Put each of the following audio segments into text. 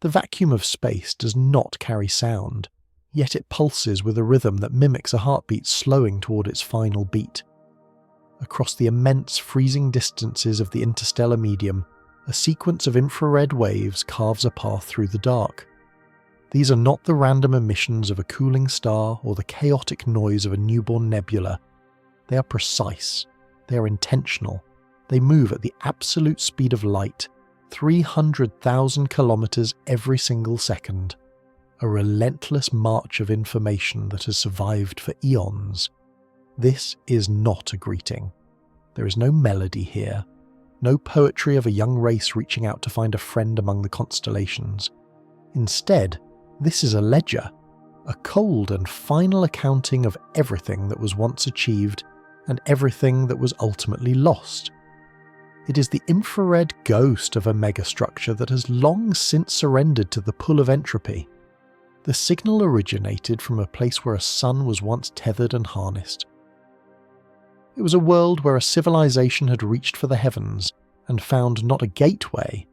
The vacuum of space does not carry sound, yet it pulses with a rhythm that mimics a heartbeat slowing toward its final beat. Across the immense freezing distances of the interstellar medium, a sequence of infrared waves carves a path through the dark. These are not the random emissions of a cooling star or the chaotic noise of a newborn nebula. They are precise, they are intentional, they move at the absolute speed of light, 300,000 kilometers every single second. A relentless march of information that has survived for eons. This is not a greeting. There is no melody here, no poetry of a young race reaching out to find a friend among the constellations. Instead, this is a ledger, a cold and final accounting of everything that was once achieved and everything that was ultimately lost. It is the infrared ghost of a megastructure that has long since surrendered to the pull of entropy. The signal originated from a place where a sun was once tethered and harnessed. It was a world where a civilization had reached for the heavens and found not a gateway,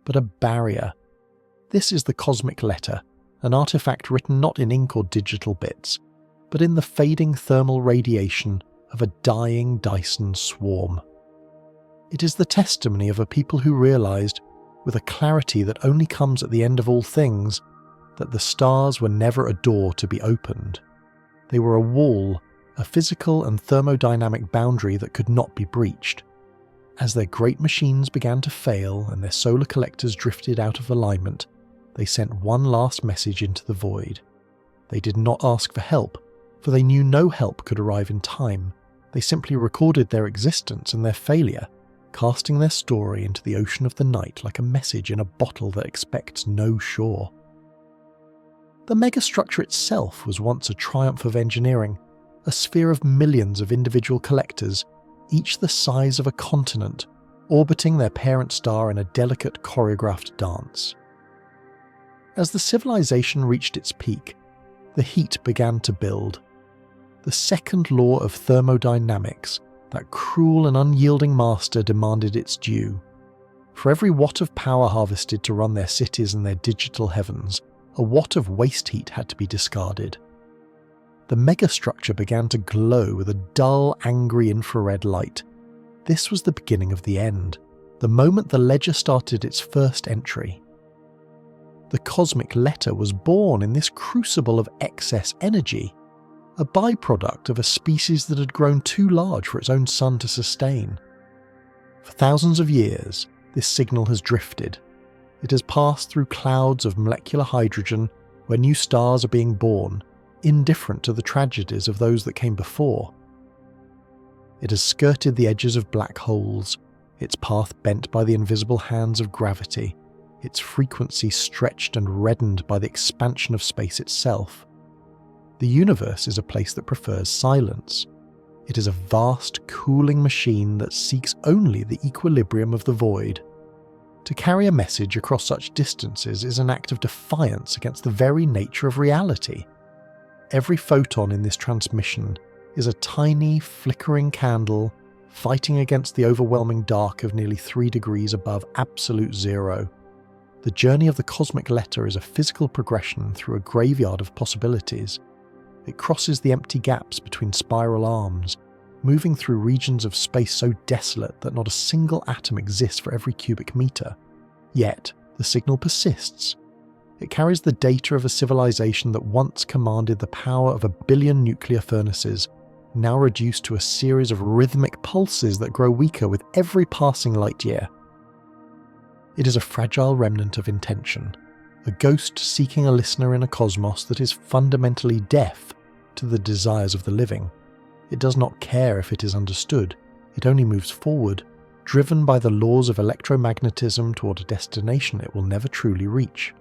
but a barrier. This is the cosmic letter, an artifact written not in ink or digital bits, but in the fading thermal radiation of a dying Dyson swarm. It is the testimony of a people who realized, with a clarity that only comes at the end of all things, that the stars were never a door to be opened. They were a wall, a physical and thermodynamic boundary that could not be breached. As their great machines began to fail and their solar collectors drifted out of alignment, they sent one last message into the void. They did not ask for help, for they knew no help could arrive in time. They simply recorded their existence and their failure, casting their story into the ocean of the night like a message in a bottle that expects no shore. The megastructure itself was once a triumph of engineering, a sphere of millions of individual collectors, each the size of a continent, orbiting their parent star in a delicate choreographed dance. As the civilization reached its peak, the heat began to build. The second law of thermodynamics, that cruel and unyielding master, demanded its due. For every watt of power harvested to run their cities and their digital heavens, a watt of waste heat had to be discarded. The megastructure began to glow with a dull, angry infrared light. This was the beginning of the end, the moment the ledger started its first entry. The cosmic letter was born in this crucible of excess energy, a byproduct of a species that had grown too large for its own sun to sustain. For thousands of years, this signal has drifted. It has passed through clouds of molecular hydrogen where new stars are being born, indifferent to the tragedies of those that came before. It has skirted the edges of black holes, its path bent by the invisible hands of gravity, its frequency stretched and reddened by the expansion of space itself. The universe is a place that prefers silence. It is a vast, cooling machine that seeks only the equilibrium of the void. To carry a message across such distances is an act of defiance against the very nature of reality. Every photon in this transmission is a tiny, flickering candle fighting against the overwhelming dark of nearly 3 degrees above absolute zero. The journey of the cosmic letter is a physical progression through a graveyard of possibilities. It crosses the empty gaps between spiral arms, moving through regions of space so desolate that not a single atom exists for every cubic meter. Yet, the signal persists. It carries the data of a civilization that once commanded the power of 1 billion nuclear furnaces, now reduced to a series of rhythmic pulses that grow weaker with every passing light year. It is a fragile remnant of intention, a ghost seeking a listener in a cosmos that is fundamentally deaf to the desires of the living. It does not care if it is understood, it only moves forward, driven by the laws of electromagnetism toward a destination it will never truly reach.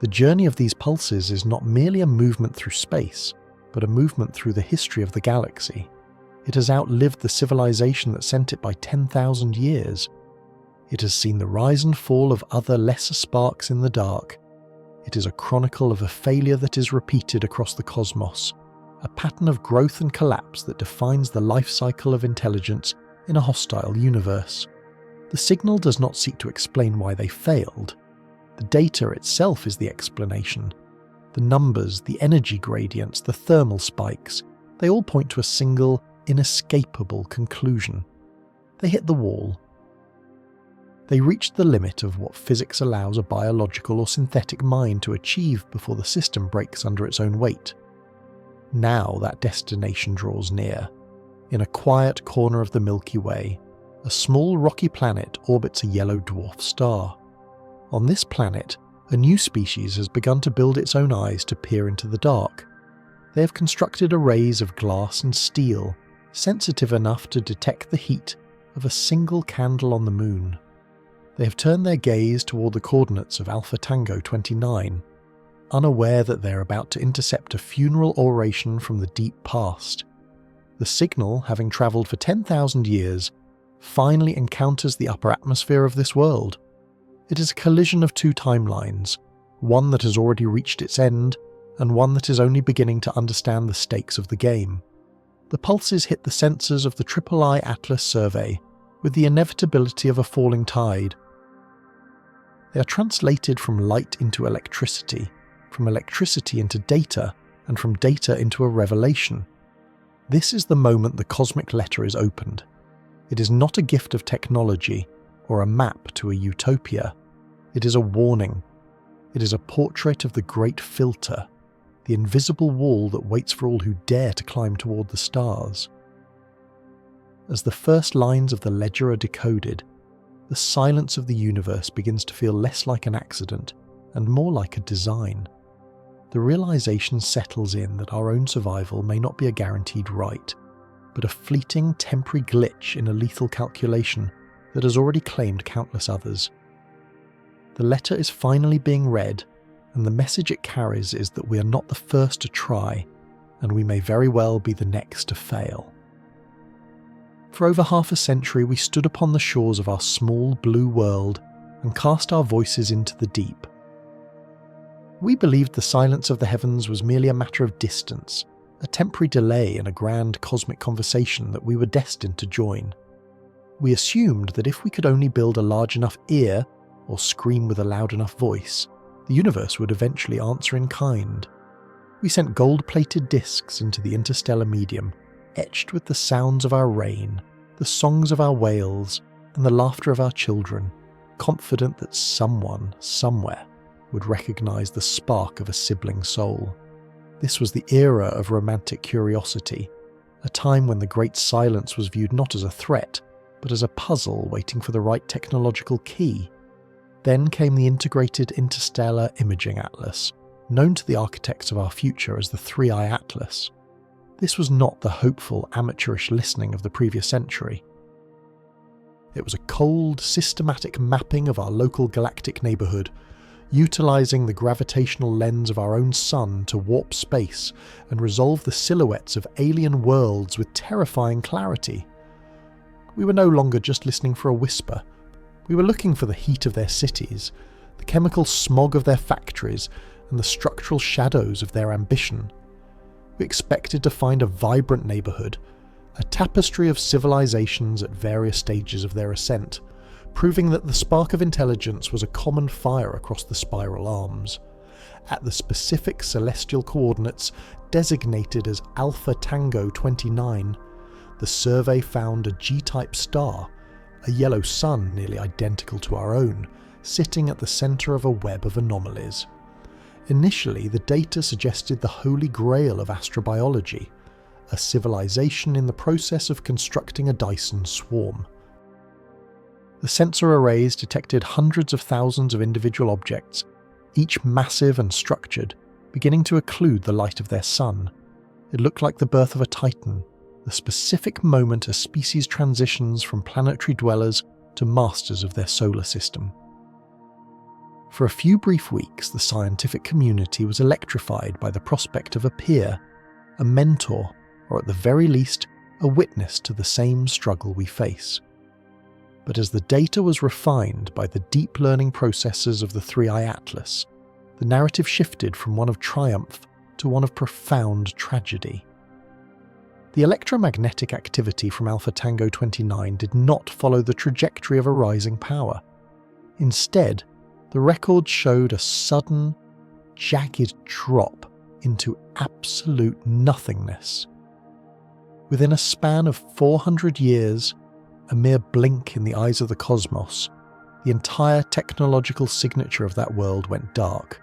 The journey of these pulses is not merely a movement through space, but a movement through the history of the galaxy. It has outlived the civilization that sent it by 10,000 years. It has seen the rise and fall of other lesser sparks in the dark. It is a chronicle of a failure that is repeated across the cosmos, a pattern of growth and collapse that defines the life cycle of intelligence in a hostile universe. The signal does not seek to explain why they failed. The data itself is the explanation. The numbers, the energy gradients, the thermal spikes, they all point to a single, inescapable conclusion. They hit the wall. They reached the limit of what physics allows a biological or synthetic mind to achieve before the system breaks under its own weight. Now that destination draws near. In a quiet corner of the Milky Way, a small rocky planet orbits a yellow dwarf star. On this planet, a new species has begun to build its own eyes to peer into the dark. They have constructed arrays of glass and steel, sensitive enough to detect the heat of a single candle on the moon. They have turned their gaze toward the coordinates of Alpha Tango 29, unaware that they are about to intercept a funeral oration from the deep past. The signal, having travelled for 10,000 years, finally encounters the upper atmosphere of this world. It is a collision of two timelines, one that has already reached its end, and one that is only beginning to understand the stakes of the game. The pulses hit the sensors of the III Atlas survey with the inevitability of a falling tide. They are translated from light into electricity, from electricity into data, and from data into a revelation. This is the moment the cosmic letter is opened. It is not a gift of technology or a map to a utopia. It is a warning. It is a portrait of the great filter, the invisible wall that waits for all who dare to climb toward the stars. As the first lines of the ledger are decoded, the silence of the universe begins to feel less like an accident and more like a design. The realization settles in that our own survival may not be a guaranteed right, but a fleeting temporary glitch in a lethal calculation that has already claimed countless others. The letter is finally being read, and the message it carries is that we are not the first to try, and we may very well be the next to fail. For over half a century we stood upon the shores of our small blue world and cast our voices into the deep. We believed the silence of the heavens was merely a matter of distance, a temporary delay in a grand cosmic conversation that we were destined to join. We assumed that if we could only build a large enough ear, or scream with a loud enough voice, the universe would eventually answer in kind. We sent gold-plated discs into the interstellar medium, etched with the sounds of our rain, the songs of our whales, and the laughter of our children, confident that someone, somewhere, would recognize the spark of a sibling soul. This was the era of romantic curiosity, a time when the great silence was viewed not as a threat, but as a puzzle waiting for the right technological key. Then came the integrated interstellar imaging atlas, known to the architects of our future as the 3i Atlas. This was not the hopeful, amateurish listening of the previous century. It was a cold, systematic mapping of our local galactic neighbourhood, utilising the gravitational lens of our own sun to warp space and resolve the silhouettes of alien worlds with terrifying clarity. We were no longer just listening for a whisper. We were looking for the heat of their cities, the chemical smog of their factories, and the structural shadows of their ambition. We expected to find a vibrant neighbourhood, a tapestry of civilizations at various stages of their ascent, proving that the spark of intelligence was a common fire across the spiral arms. At the specific celestial coordinates designated as Alpha Tango 29, the survey found a G-type star, a yellow sun nearly identical to our own, sitting at the centre of a web of anomalies. Initially, the data suggested the holy grail of astrobiology, a civilization in the process of constructing a Dyson swarm. The sensor arrays detected hundreds of thousands of individual objects, each massive and structured, beginning to occlude the light of their sun. It looked like the birth of a titan, the specific moment a species transitions from planetary dwellers to masters of their solar system. For a few brief weeks, the scientific community was electrified by the prospect of a peer, a mentor, or at the very least, a witness to the same struggle we face. But as the data was refined by the deep learning processes of the 3i Atlas, the narrative shifted from one of triumph to one of profound tragedy. The electromagnetic activity from Alpha Tango 29 did not follow the trajectory of a rising power. Instead, The record showed a sudden, jagged drop into absolute nothingness. Within a span of 400 years, a mere blink in the eyes of the cosmos, the entire technological signature of that world went dark.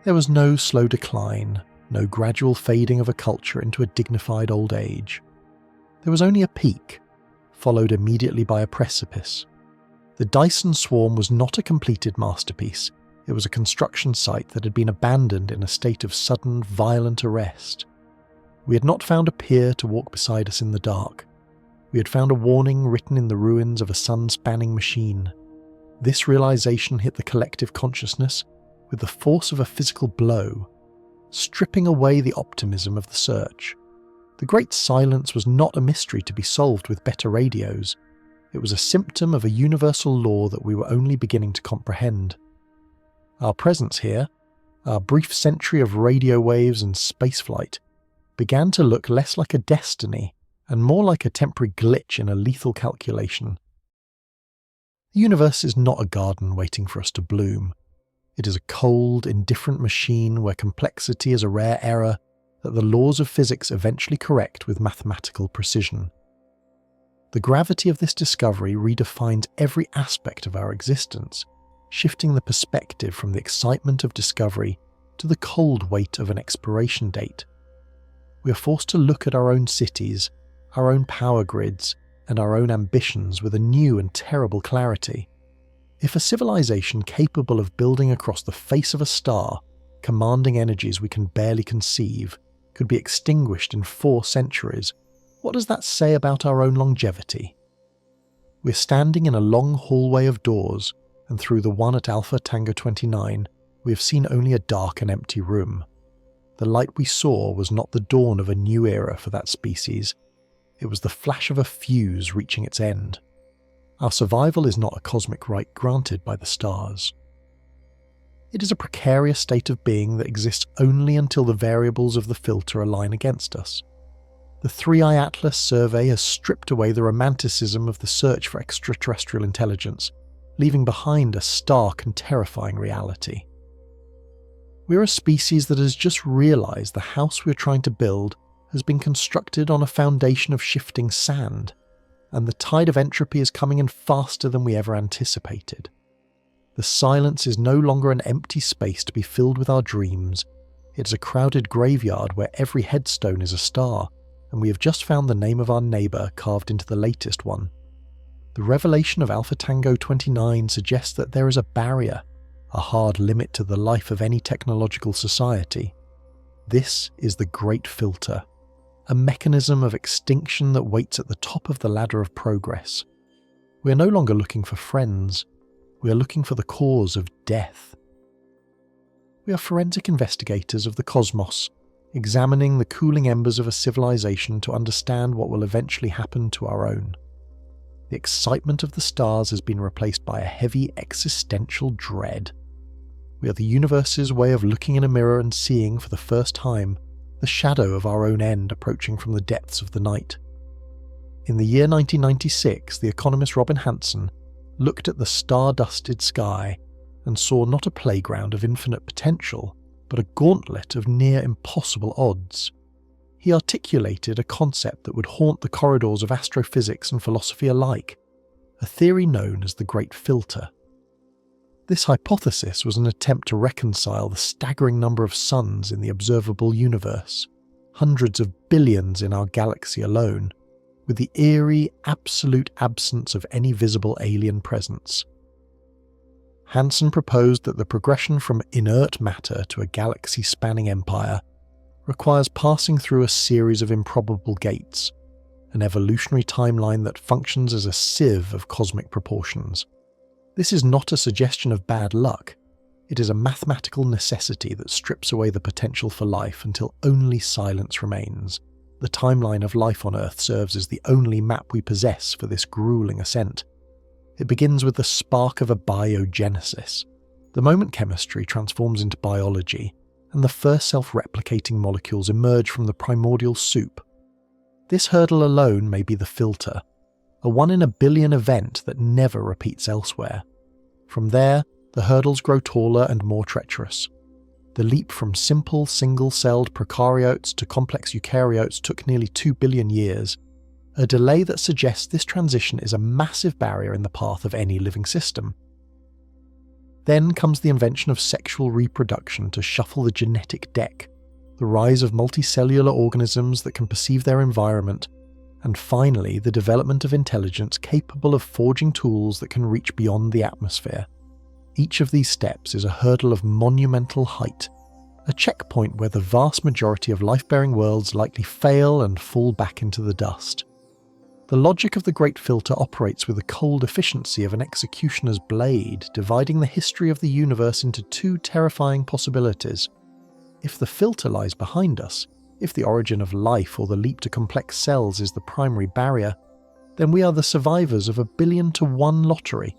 There was no slow decline, no gradual fading of a culture into a dignified old age. There was only a peak, followed immediately by a precipice. The Dyson Swarm was not a completed masterpiece. It was a construction site that had been abandoned in a state of sudden, violent arrest. We had not found a peer to walk beside us in the dark. We had found a warning written in the ruins of a sun-spanning machine. This realization hit the collective consciousness with the force of a physical blow, stripping away the optimism of the search. The Great Silence was not a mystery to be solved with better radios. It was a symptom of a universal law that we were only beginning to comprehend. Our presence here, our brief century of radio waves and spaceflight, began to look less like a destiny and more like a temporary glitch in a lethal calculation. The universe is not a garden waiting for us to bloom. It is a cold, indifferent machine where complexity is a rare error that the laws of physics eventually correct with mathematical precision. The gravity of this discovery redefines every aspect of our existence, shifting the perspective from the excitement of discovery to the cold weight of an expiration date. We are forced to look at our own cities, our own power grids, and our own ambitions with a new and terrible clarity. If a civilization capable of building across the face of a star, commanding energies we can barely conceive, could be extinguished in 4 centuries, what does that say about our own longevity? We're standing in a long hallway of doors, and through the one at Alpha Tango 29, we have seen only a dark and empty room. The light we saw was not the dawn of a new era for that species. It was the flash of a fuse reaching its end. Our survival is not a cosmic right granted by the stars. It is a precarious state of being that exists only until the variables of the filter align against us. The 3i Atlas survey has stripped away the romanticism of the search for extraterrestrial intelligence, leaving behind a stark and terrifying reality. We're a species that has just realized the house we're trying to build has been constructed on a foundation of shifting sand, and the tide of entropy is coming in faster than we ever anticipated. The silence is no longer an empty space to be filled with our dreams. It is a crowded graveyard where every headstone is a star, and we have just found the name of our neighbour carved into the latest one. The revelation of Alpha Tango 29 suggests that there is a barrier, a hard limit to the life of any technological society. This is the Great Filter, a mechanism of extinction that waits at the top of the ladder of progress. We are no longer looking for friends. We are looking for the cause of death. We are forensic investigators of the cosmos, examining the cooling embers of a civilization to understand what will eventually happen to our own. The excitement of the stars has been replaced by a heavy existential dread. We are the universe's way of looking in a mirror and seeing for the first time the shadow of our own end approaching from the depths of the night. In the year 1996, the economist Robin Hanson looked at the star-dusted sky and saw not a playground of infinite potential, but a gauntlet of near impossible odds. He articulated a concept that would haunt the corridors of astrophysics and philosophy alike, a theory known as the Great Filter. This hypothesis was an attempt to reconcile the staggering number of suns in the observable universe, hundreds of billions in our galaxy alone, with the eerie, absolute absence of any visible alien presence. Hansen proposed that the progression from inert matter to a galaxy-spanning empire requires passing through a series of improbable gates, an evolutionary timeline that functions as a sieve of cosmic proportions. This is not a suggestion of bad luck. It is a mathematical necessity that strips away the potential for life until only silence remains. The timeline of life on Earth serves as the only map we possess for this grueling ascent. It begins with the spark of a biogenesis, the moment chemistry transforms into biology, and the first self-replicating molecules emerge from the primordial soup. This hurdle alone may be the filter, a 1 in a billion event that never repeats elsewhere. From there, the hurdles grow taller and more treacherous. The leap from simple single-celled prokaryotes to complex eukaryotes took nearly 2 billion years, a delay that suggests this transition is a massive barrier in the path of any living system. Then comes the invention of sexual reproduction to shuffle the genetic deck, the rise of multicellular organisms that can perceive their environment, and finally the development of intelligence capable of forging tools that can reach beyond the atmosphere. Each of these steps is a hurdle of monumental height, a checkpoint where the vast majority of life-bearing worlds likely fail and fall back into the dust. The logic of the Great Filter operates with the cold efficiency of an executioner's blade, dividing the history of the universe into two terrifying possibilities. If the filter lies behind us, if the origin of life or the leap to complex cells is the primary barrier, then we are the survivors of a 1,000,000,000 lottery.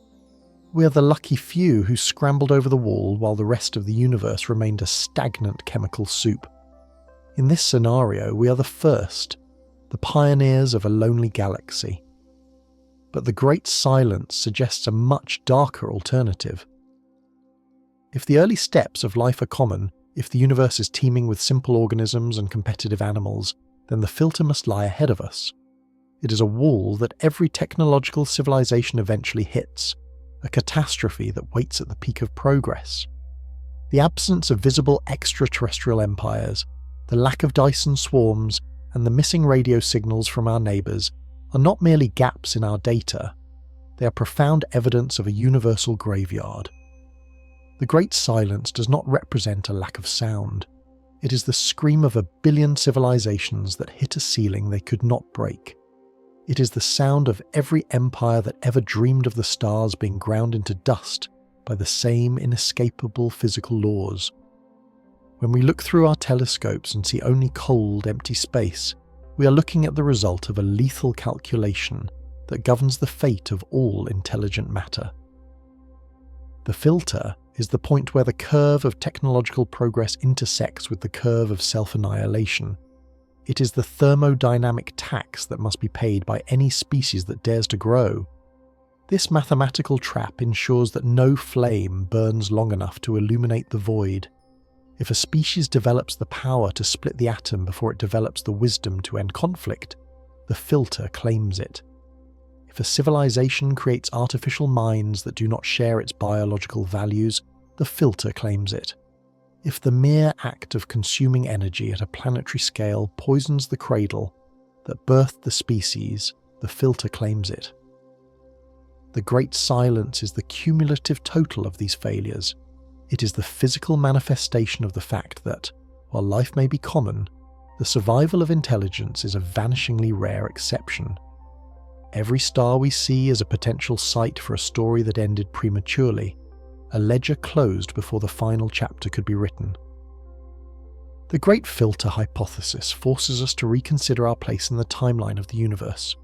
We are the lucky few who scrambled over the wall while the rest of the universe remained a stagnant chemical soup. In this scenario, we are the first, the pioneers of a lonely galaxy. But the Great Silence suggests a much darker alternative. If the early steps of life are common, if the universe is teeming with simple organisms and competitive animals, then the filter must lie ahead of us. It is a wall that every technological civilization eventually hits, a catastrophe that waits at the peak of progress. The absence of visible extraterrestrial empires, the lack of Dyson swarms, and the missing radio signals from our neighbours are not merely gaps in our data, they are profound evidence of a universal graveyard. The Great Silence does not represent a lack of sound. It is the scream of 1,000,000,000 civilizations that hit a ceiling they could not break. It is the sound of every empire that ever dreamed of the stars being ground into dust by the same inescapable physical laws. When we look through our telescopes and see only cold, empty space, we are looking at the result of a lethal calculation that governs the fate of all intelligent matter. The filter is the point where the curve of technological progress intersects with the curve of self-annihilation. It is the thermodynamic tax that must be paid by any species that dares to grow. This mathematical trap ensures that no flame burns long enough to illuminate the void. If a species develops the power to split the atom before it develops the wisdom to end conflict, the filter claims it. If a civilization creates artificial minds that do not share its biological values, the filter claims it. If the mere act of consuming energy at a planetary scale poisons the cradle that birthed the species, the filter claims it. The Great Silence is the cumulative total of these failures. It is the physical manifestation of the fact that, while life may be common, the survival of intelligence is a vanishingly rare exception. Every star we see is a potential site for a story that ended prematurely, a ledger closed before the final chapter could be written. The Great Filter hypothesis forces us to reconsider our place in the timeline of the universe.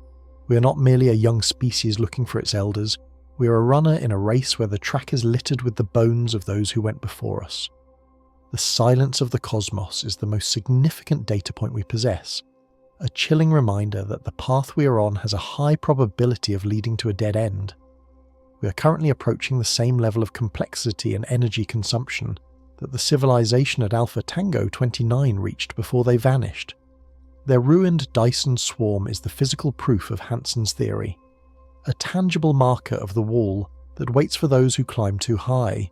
We are not merely a young species looking for its elders, we are a runner in a race where the track is littered with the bones of those who went before us. The silence of the cosmos is the most significant data point we possess, a chilling reminder that the path we are on has a high probability of leading to a dead end. We are currently approaching the same level of complexity and energy consumption that the civilization at Alpha Tango 29 reached before they vanished. Their ruined Dyson swarm is the physical proof of Hansen's theory, a tangible marker of the wall that waits for those who climb too high.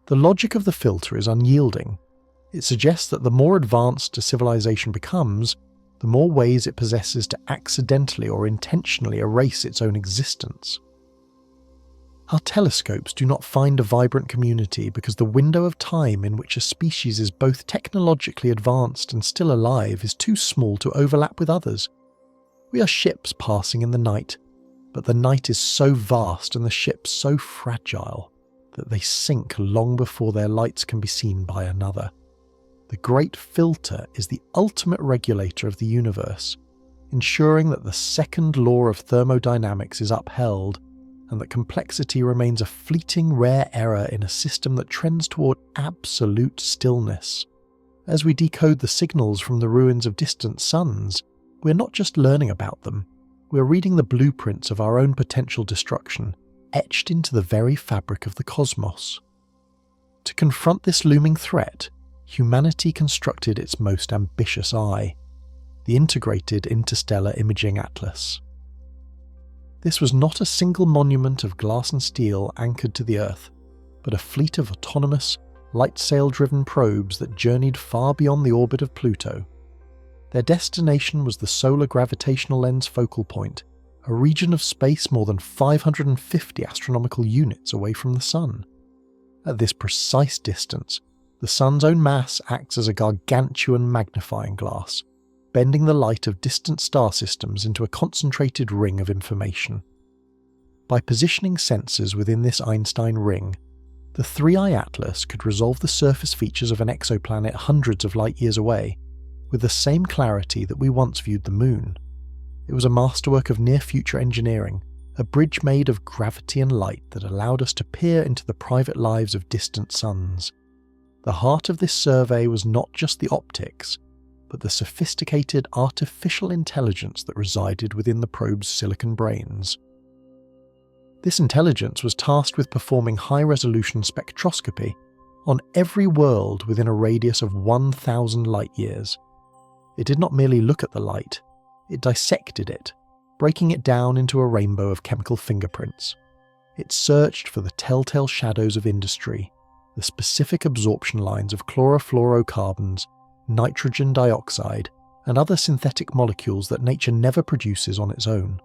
The logic of the filter is unyielding. It suggests that the more advanced a civilization becomes, the more ways it possesses to accidentally or intentionally erase its own existence. Our telescopes do not find a vibrant community because the window of time in which a species is both technologically advanced and still alive is too small to overlap with others. We are ships passing in the night, but the night is so vast and the ships so fragile that they sink long before their lights can be seen by another. The Great Filter is the ultimate regulator of the universe, ensuring that the second law of thermodynamics is upheld and that complexity remains a fleeting rare error in a system that trends toward absolute stillness. As we decode the signals from the ruins of distant suns, we're not just learning about them, we're reading the blueprints of our own potential destruction, etched into the very fabric of the cosmos. To confront this looming threat, humanity constructed its most ambitious eye, the Integrated Interstellar Imaging Atlas. This was not a single monument of glass and steel anchored to the Earth, but a fleet of autonomous, light-sail-driven probes that journeyed far beyond the orbit of Pluto. Their destination was the Solar Gravitational Lens focal point, a region of space more than 550 astronomical units away from the Sun. At this precise distance, the Sun's own mass acts as a gargantuan magnifying glass, bending the light of distant star systems into a concentrated ring of information. By positioning sensors within this Einstein ring, the 3-eye atlas could resolve the surface features of an exoplanet hundreds of light years away, with the same clarity that we once viewed the Moon. It was a masterwork of near-future engineering, a bridge made of gravity and light that allowed us to peer into the private lives of distant suns. The heart of this survey was not just the optics, but the sophisticated artificial intelligence that resided within the probe's silicon brains. This intelligence was tasked with performing high-resolution spectroscopy on every world within a radius of 1,000 light-years. It did not merely look at the light, it dissected it, breaking it down into a rainbow of chemical fingerprints. It searched for the telltale shadows of industry, the specific absorption lines of chlorofluorocarbons, nitrogen dioxide, and other synthetic molecules that nature never produces on its own.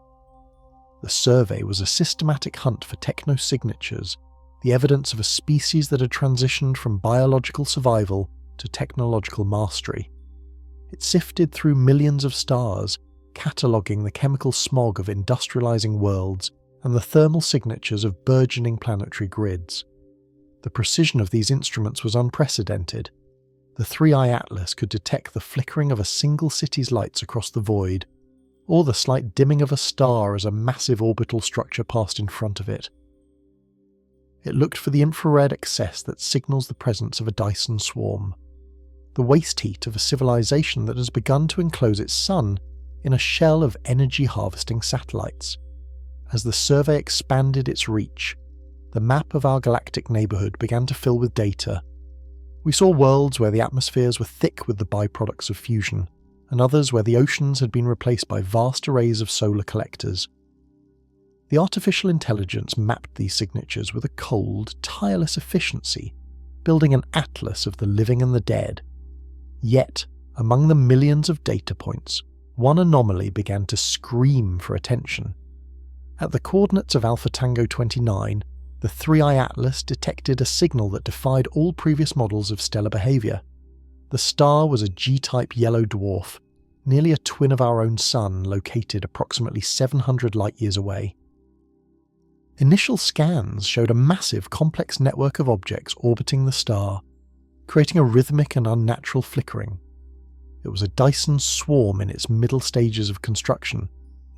The survey was a systematic hunt for technosignatures, the evidence of a species that had transitioned from biological survival to technological mastery. It sifted through millions of stars, cataloguing the chemical smog of industrializing worlds and the thermal signatures of burgeoning planetary grids. The precision of these instruments was unprecedented. The 3-eye atlas could detect the flickering of a single city's lights across the void, or the slight dimming of a star as a massive orbital structure passed in front of it. It looked for the infrared excess that signals the presence of a Dyson swarm, the waste heat of a civilization that has begun to enclose its sun in a shell of energy-harvesting satellites. As the survey expanded its reach, the map of our galactic neighbourhood began to fill with data. We saw worlds where the atmospheres were thick with the byproducts of fusion, and others where the oceans had been replaced by vast arrays of solar collectors. The artificial intelligence mapped these signatures with a cold, tireless efficiency, building an atlas of the living and the dead. Yet, among the millions of data points, one anomaly began to scream for attention. At the coordinates of Alpha Tango 29, the 3-eye atlas detected a signal that defied all previous models of stellar behaviour. The star was a G-type yellow dwarf, nearly a twin of our own Sun, located approximately 700 light-years away. Initial scans showed a massive, complex network of objects orbiting the star, creating a rhythmic and unnatural flickering. It was a Dyson swarm in its middle stages of construction,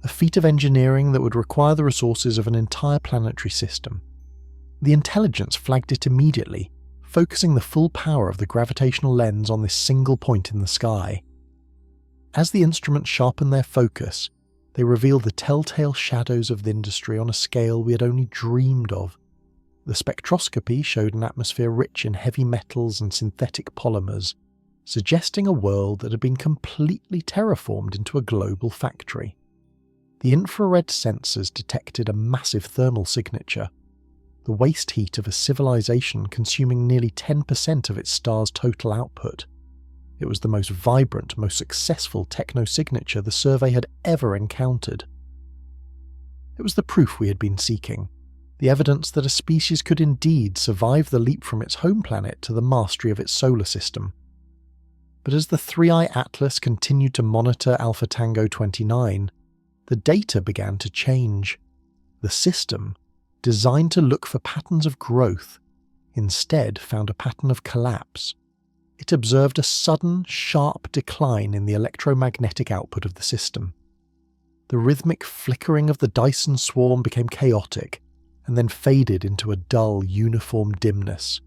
a feat of engineering that would require the resources of an entire planetary system. The intelligence flagged it immediately, focusing the full power of the gravitational lens on this single point in the sky. As the instruments sharpened their focus, they revealed the telltale shadows of the industry on a scale we had only dreamed of. The spectroscopy showed an atmosphere rich in heavy metals and synthetic polymers, suggesting a world that had been completely terraformed into a global factory. The infrared sensors detected a massive thermal signature, the waste heat of a civilization consuming nearly 10% of its star's total output. It was the most vibrant, most successful technosignature the survey had ever encountered. It was the proof we had been seeking, the evidence that a species could indeed survive the leap from its home planet to the mastery of its solar system. But as the 3-eye atlas continued to monitor Alpha Tango 29, the data began to change. The system, designed to look for patterns of growth, instead found a pattern of collapse. It observed a sudden, sharp decline in the electromagnetic output of the system. The rhythmic flickering of the Dyson swarm became chaotic, and then faded into a dull, uniform dimness.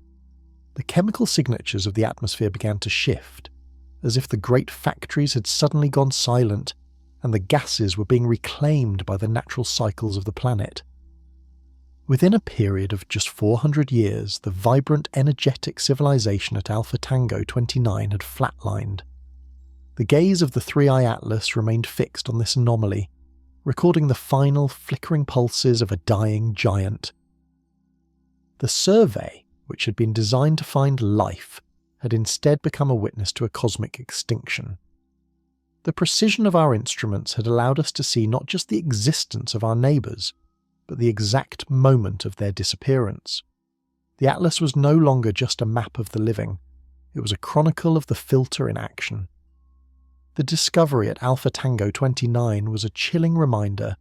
The chemical signatures of the atmosphere began to shift, as if the great factories had suddenly gone silent, and the gases were being reclaimed by the natural cycles of the planet. Within a period of just 400 years, the vibrant, energetic civilization at Alpha Tango 29 had flatlined. The gaze of the Three-Eye Atlas remained fixed on this anomaly, recording the final flickering pulses of a dying giant. The survey, which had been designed to find life, had instead become a witness to a cosmic extinction. The precision of our instruments had allowed us to see not just the existence of our neighbours, but the exact moment of their disappearance. The atlas was no longer just a map of the living, it was a chronicle of the filter in action. The discovery at Alpha Tango 29 was a chilling reminder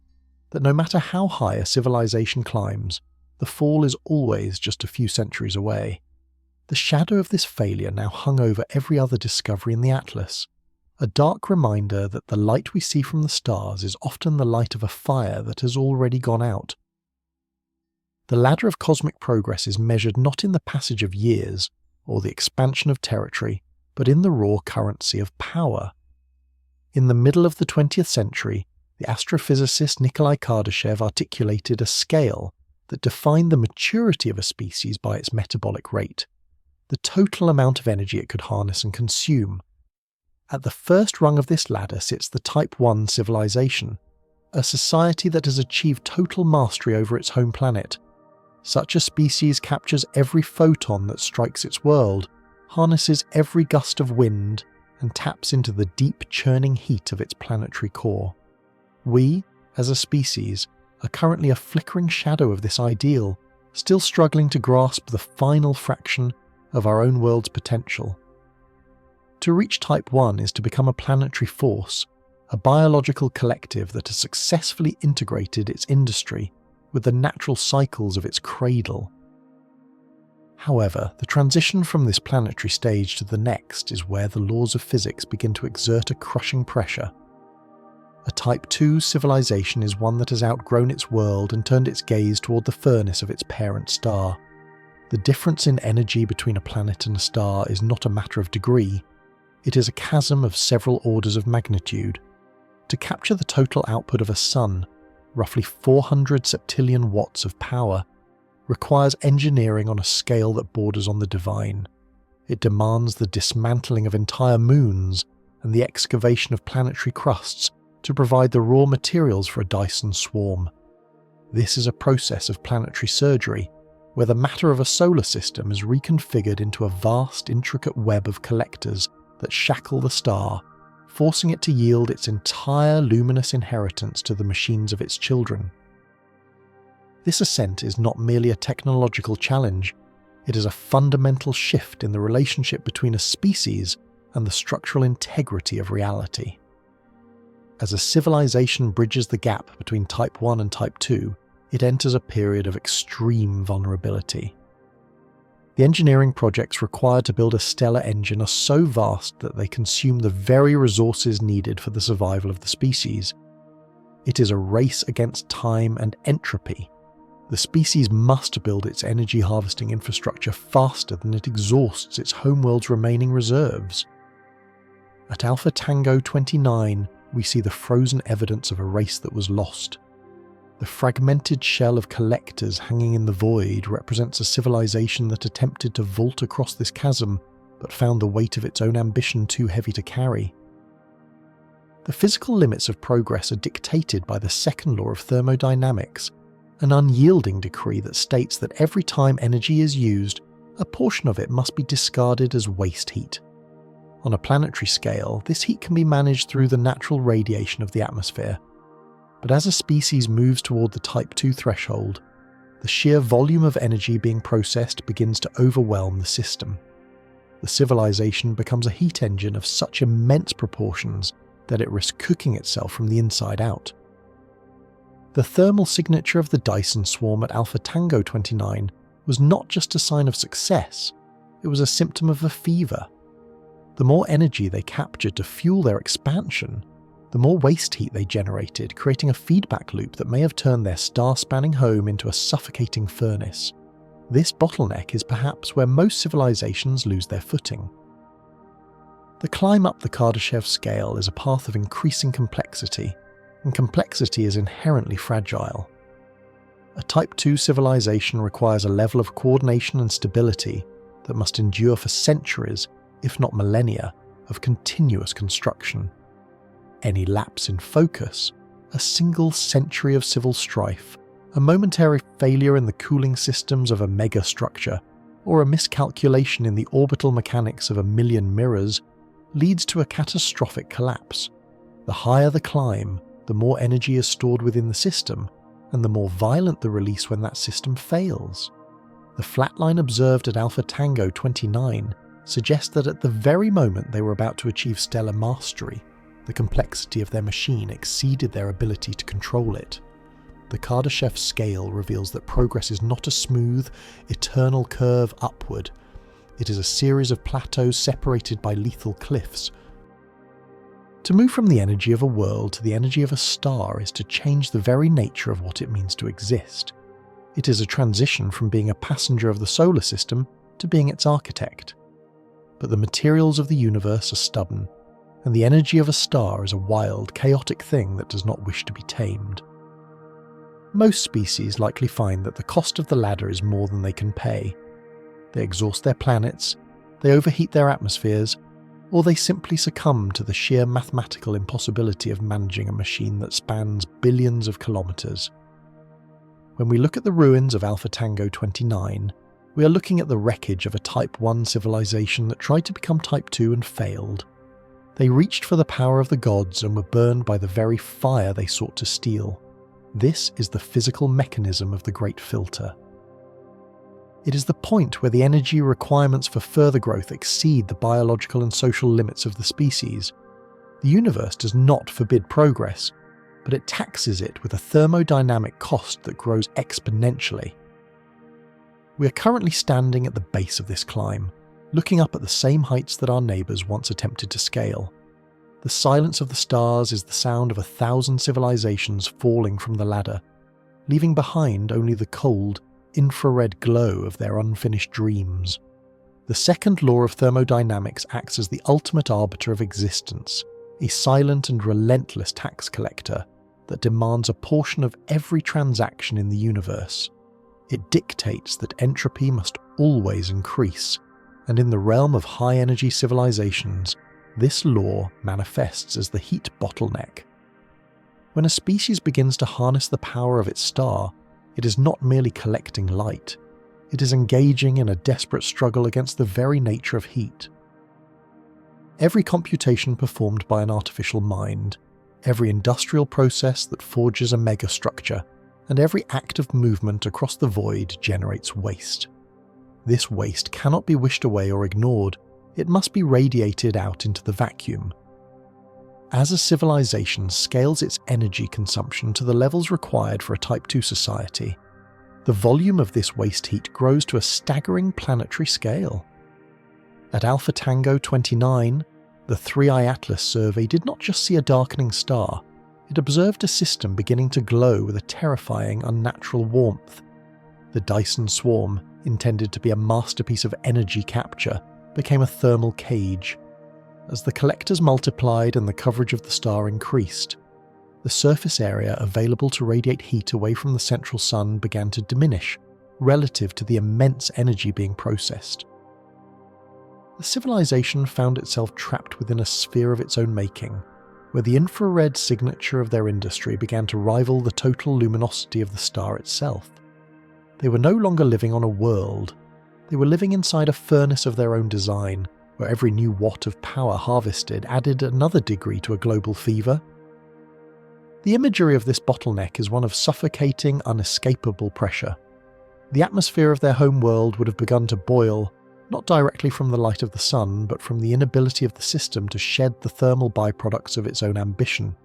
that no matter how high a civilization climbs, the fall is always just a few centuries away. The shadow of this failure now hung over every other discovery in the atlas, a dark reminder that the light we see from the stars is often the light of a fire that has already gone out. The ladder of cosmic progress is measured not in the passage of years or the expansion of territory, but in the raw currency of power. In the middle of the 20th century, the astrophysicist Nikolai Kardashev articulated a scale that defined the maturity of a species by its metabolic rate, the total amount of energy it could harness and consume. At the first rung of this ladder sits the Type 1 civilization, a society that has achieved total mastery over its home planet. Such a species captures every photon that strikes its world, harnesses every gust of wind, and taps into the deep churning heat of its planetary core. We, as a species, are currently a flickering shadow of this ideal, still struggling to grasp the final fraction of our own world's potential. To reach Type 1 is to become a planetary force, a biological collective that has successfully integrated its industry with the natural cycles of its cradle. However, the transition from this planetary stage to the next is where the laws of physics begin to exert a crushing pressure. A Type 2 civilization is one that has outgrown its world and turned its gaze toward the furnace of its parent star. The difference in energy between a planet and a star is not a matter of degree, it is a chasm of several orders of magnitude. To capture the total output of a sun, roughly 400 septillion watts of power, requires engineering on a scale that borders on the divine. It demands the dismantling of entire moons and the excavation of planetary crusts to provide the raw materials for a Dyson swarm. This is a process of planetary surgery, where the matter of a solar system is reconfigured into a vast, intricate web of collectors that shackle the star, forcing it to yield its entire luminous inheritance to the machines of its children. This ascent is not merely a technological challenge, it is a fundamental shift in the relationship between a species and the structural integrity of reality. As a civilization bridges the gap between Type 1 and Type 2, it enters a period of extreme vulnerability. The engineering projects required to build a stellar engine are so vast that they consume the very resources needed for the survival of the species. It is a race against time and entropy. The species must build its energy harvesting infrastructure faster than it exhausts its homeworld's remaining reserves. At Alpha Tango 29, we see the frozen evidence of a race that was lost. The fragmented shell of collectors hanging in the void represents a civilization that attempted to vault across this chasm, but found the weight of its own ambition too heavy to carry. The physical limits of progress are dictated by the second law of thermodynamics, an unyielding decree that states that every time energy is used, a portion of it must be discarded as waste heat. On a planetary scale, this heat can be managed through the natural radiation of the atmosphere. But as a species moves toward the Type 2 threshold, the sheer volume of energy being processed begins to overwhelm the system. The civilization becomes a heat engine of such immense proportions that it risks cooking itself from the inside out. The thermal signature of the Dyson swarm at Alpha Tango 29 was not just a sign of success, it was a symptom of a fever. The more energy they captured to fuel their expansion, the more waste heat they generated, creating a feedback loop that may have turned their star-spanning home into a suffocating furnace. This bottleneck is perhaps where most civilizations lose their footing. The climb up the Kardashev scale is a path of increasing complexity, and complexity is inherently fragile. A Type 2 civilization requires a level of coordination and stability that must endure for centuries, if not millennia, of continuous construction. Any lapse in focus, a single century of civil strife, a momentary failure in the cooling systems of a megastructure, or a miscalculation in the orbital mechanics of a million mirrors, leads to a catastrophic collapse. The higher the climb, the more energy is stored within the system, and the more violent the release when that system fails. The flatline observed at Alpha Tango 29 suggests that at the very moment they were about to achieve stellar mastery, the complexity of their machine exceeded their ability to control it. The Kardashev scale reveals that progress is not a smooth, eternal curve upward. It is a series of plateaus separated by lethal cliffs. To move from the energy of a world to the energy of a star is to change the very nature of what it means to exist. It is a transition from being a passenger of the solar system to being its architect. But the materials of the universe are stubborn, and the energy of a star is a wild, chaotic thing that does not wish to be tamed. Most species likely find that the cost of the ladder is more than they can pay. They exhaust their planets, they overheat their atmospheres, or they simply succumb to the sheer mathematical impossibility of managing a machine that spans billions of kilometers. When we look at the ruins of Alpha Tango 29, we are looking at the wreckage of a Type 1 civilization that tried to become Type 2 and failed. They reached for the power of the gods and were burned by the very fire they sought to steal. This is the physical mechanism of the Great Filter. It is the point where the energy requirements for further growth exceed the biological and social limits of the species. The universe does not forbid progress, but it taxes it with a thermodynamic cost that grows exponentially. We are currently standing at the base of this climb, looking up at the same heights that our neighbours once attempted to scale. The silence of the stars is the sound of 1,000 civilizations falling from the ladder, leaving behind only the cold, infrared glow of their unfinished dreams. The second law of thermodynamics acts as the ultimate arbiter of existence, a silent and relentless tax collector that demands a portion of every transaction in the universe. It dictates that entropy must always increase, and in the realm of high-energy civilizations, this law manifests as the heat bottleneck. When a species begins to harness the power of its star, it is not merely collecting light, it is engaging in a desperate struggle against the very nature of heat. Every computation performed by an artificial mind, every industrial process that forges a megastructure, and every act of movement across the void generates waste. This waste cannot be wished away or ignored, it must be radiated out into the vacuum. As a civilization scales its energy consumption to the levels required for a Type 2 society, the volume of this waste heat grows to a staggering planetary scale. At Alpha Tango 29, the 3i Atlas survey did not just see a darkening star, it observed a system beginning to glow with a terrifying, unnatural warmth. The Dyson swarm, intended to be a masterpiece of energy capture, became a thermal cage. As the collectors multiplied and the coverage of the star increased, the surface area available to radiate heat away from the central sun began to diminish relative to the immense energy being processed. The civilization found itself trapped within a sphere of its own making, where the infrared signature of their industry began to rival the total luminosity of the star itself. They were no longer living on a world, they were living inside a furnace of their own design, where every new watt of power harvested added another degree to a global fever. The imagery of this bottleneck is one of suffocating, unescapable pressure. The atmosphere of their home world would have begun to boil, not directly from the light of the sun, but from the inability of the system to shed the thermal byproducts of its own ambition.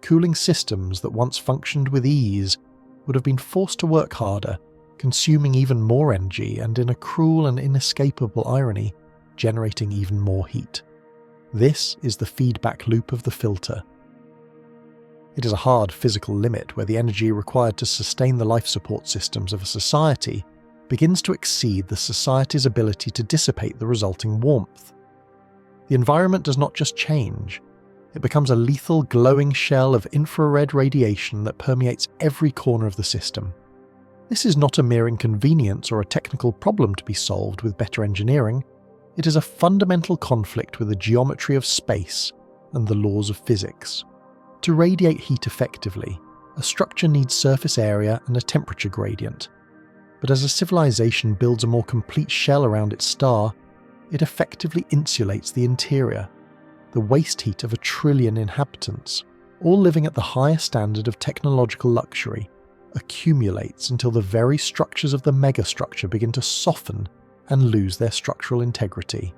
Cooling systems that once functioned with ease would have been forced to work harder, consuming even more energy and, in a cruel and inescapable irony, generating even more heat. This is the feedback loop of the filter. It is a hard physical limit where the energy required to sustain the life support systems of a society begins to exceed the society's ability to dissipate the resulting warmth. The environment does not just change, it becomes a lethal glowing shell of infrared radiation that permeates every corner of the system. This is not a mere inconvenience or a technical problem to be solved with better engineering. It is a fundamental conflict with the geometry of space and the laws of physics. To radiate heat effectively, a structure needs surface area and a temperature gradient. But as a civilization builds a more complete shell around its star, it effectively insulates the interior, the waste heat of 1 trillion inhabitants, all living at the highest standard of technological luxury, accumulates until the very structures of the megastructure begin to soften and lose their structural integrity.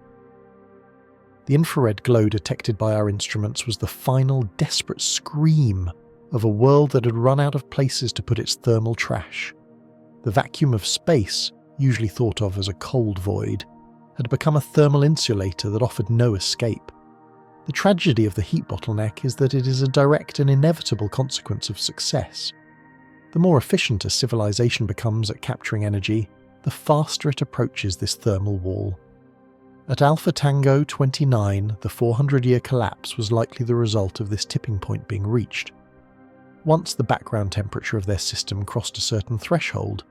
The infrared glow detected by our instruments was the final desperate scream of a world that had run out of places to put its thermal trash. The vacuum of space, usually thought of as a cold void, had become a thermal insulator that offered no escape. The tragedy of the heat bottleneck is that it is a direct and inevitable consequence of success. The more efficient a civilization becomes at capturing energy, the faster it approaches this thermal wall. At Alpha Tango 29, the 400-year collapse was likely the result of this tipping point being reached. Once the background temperature of their system crossed a certain threshold,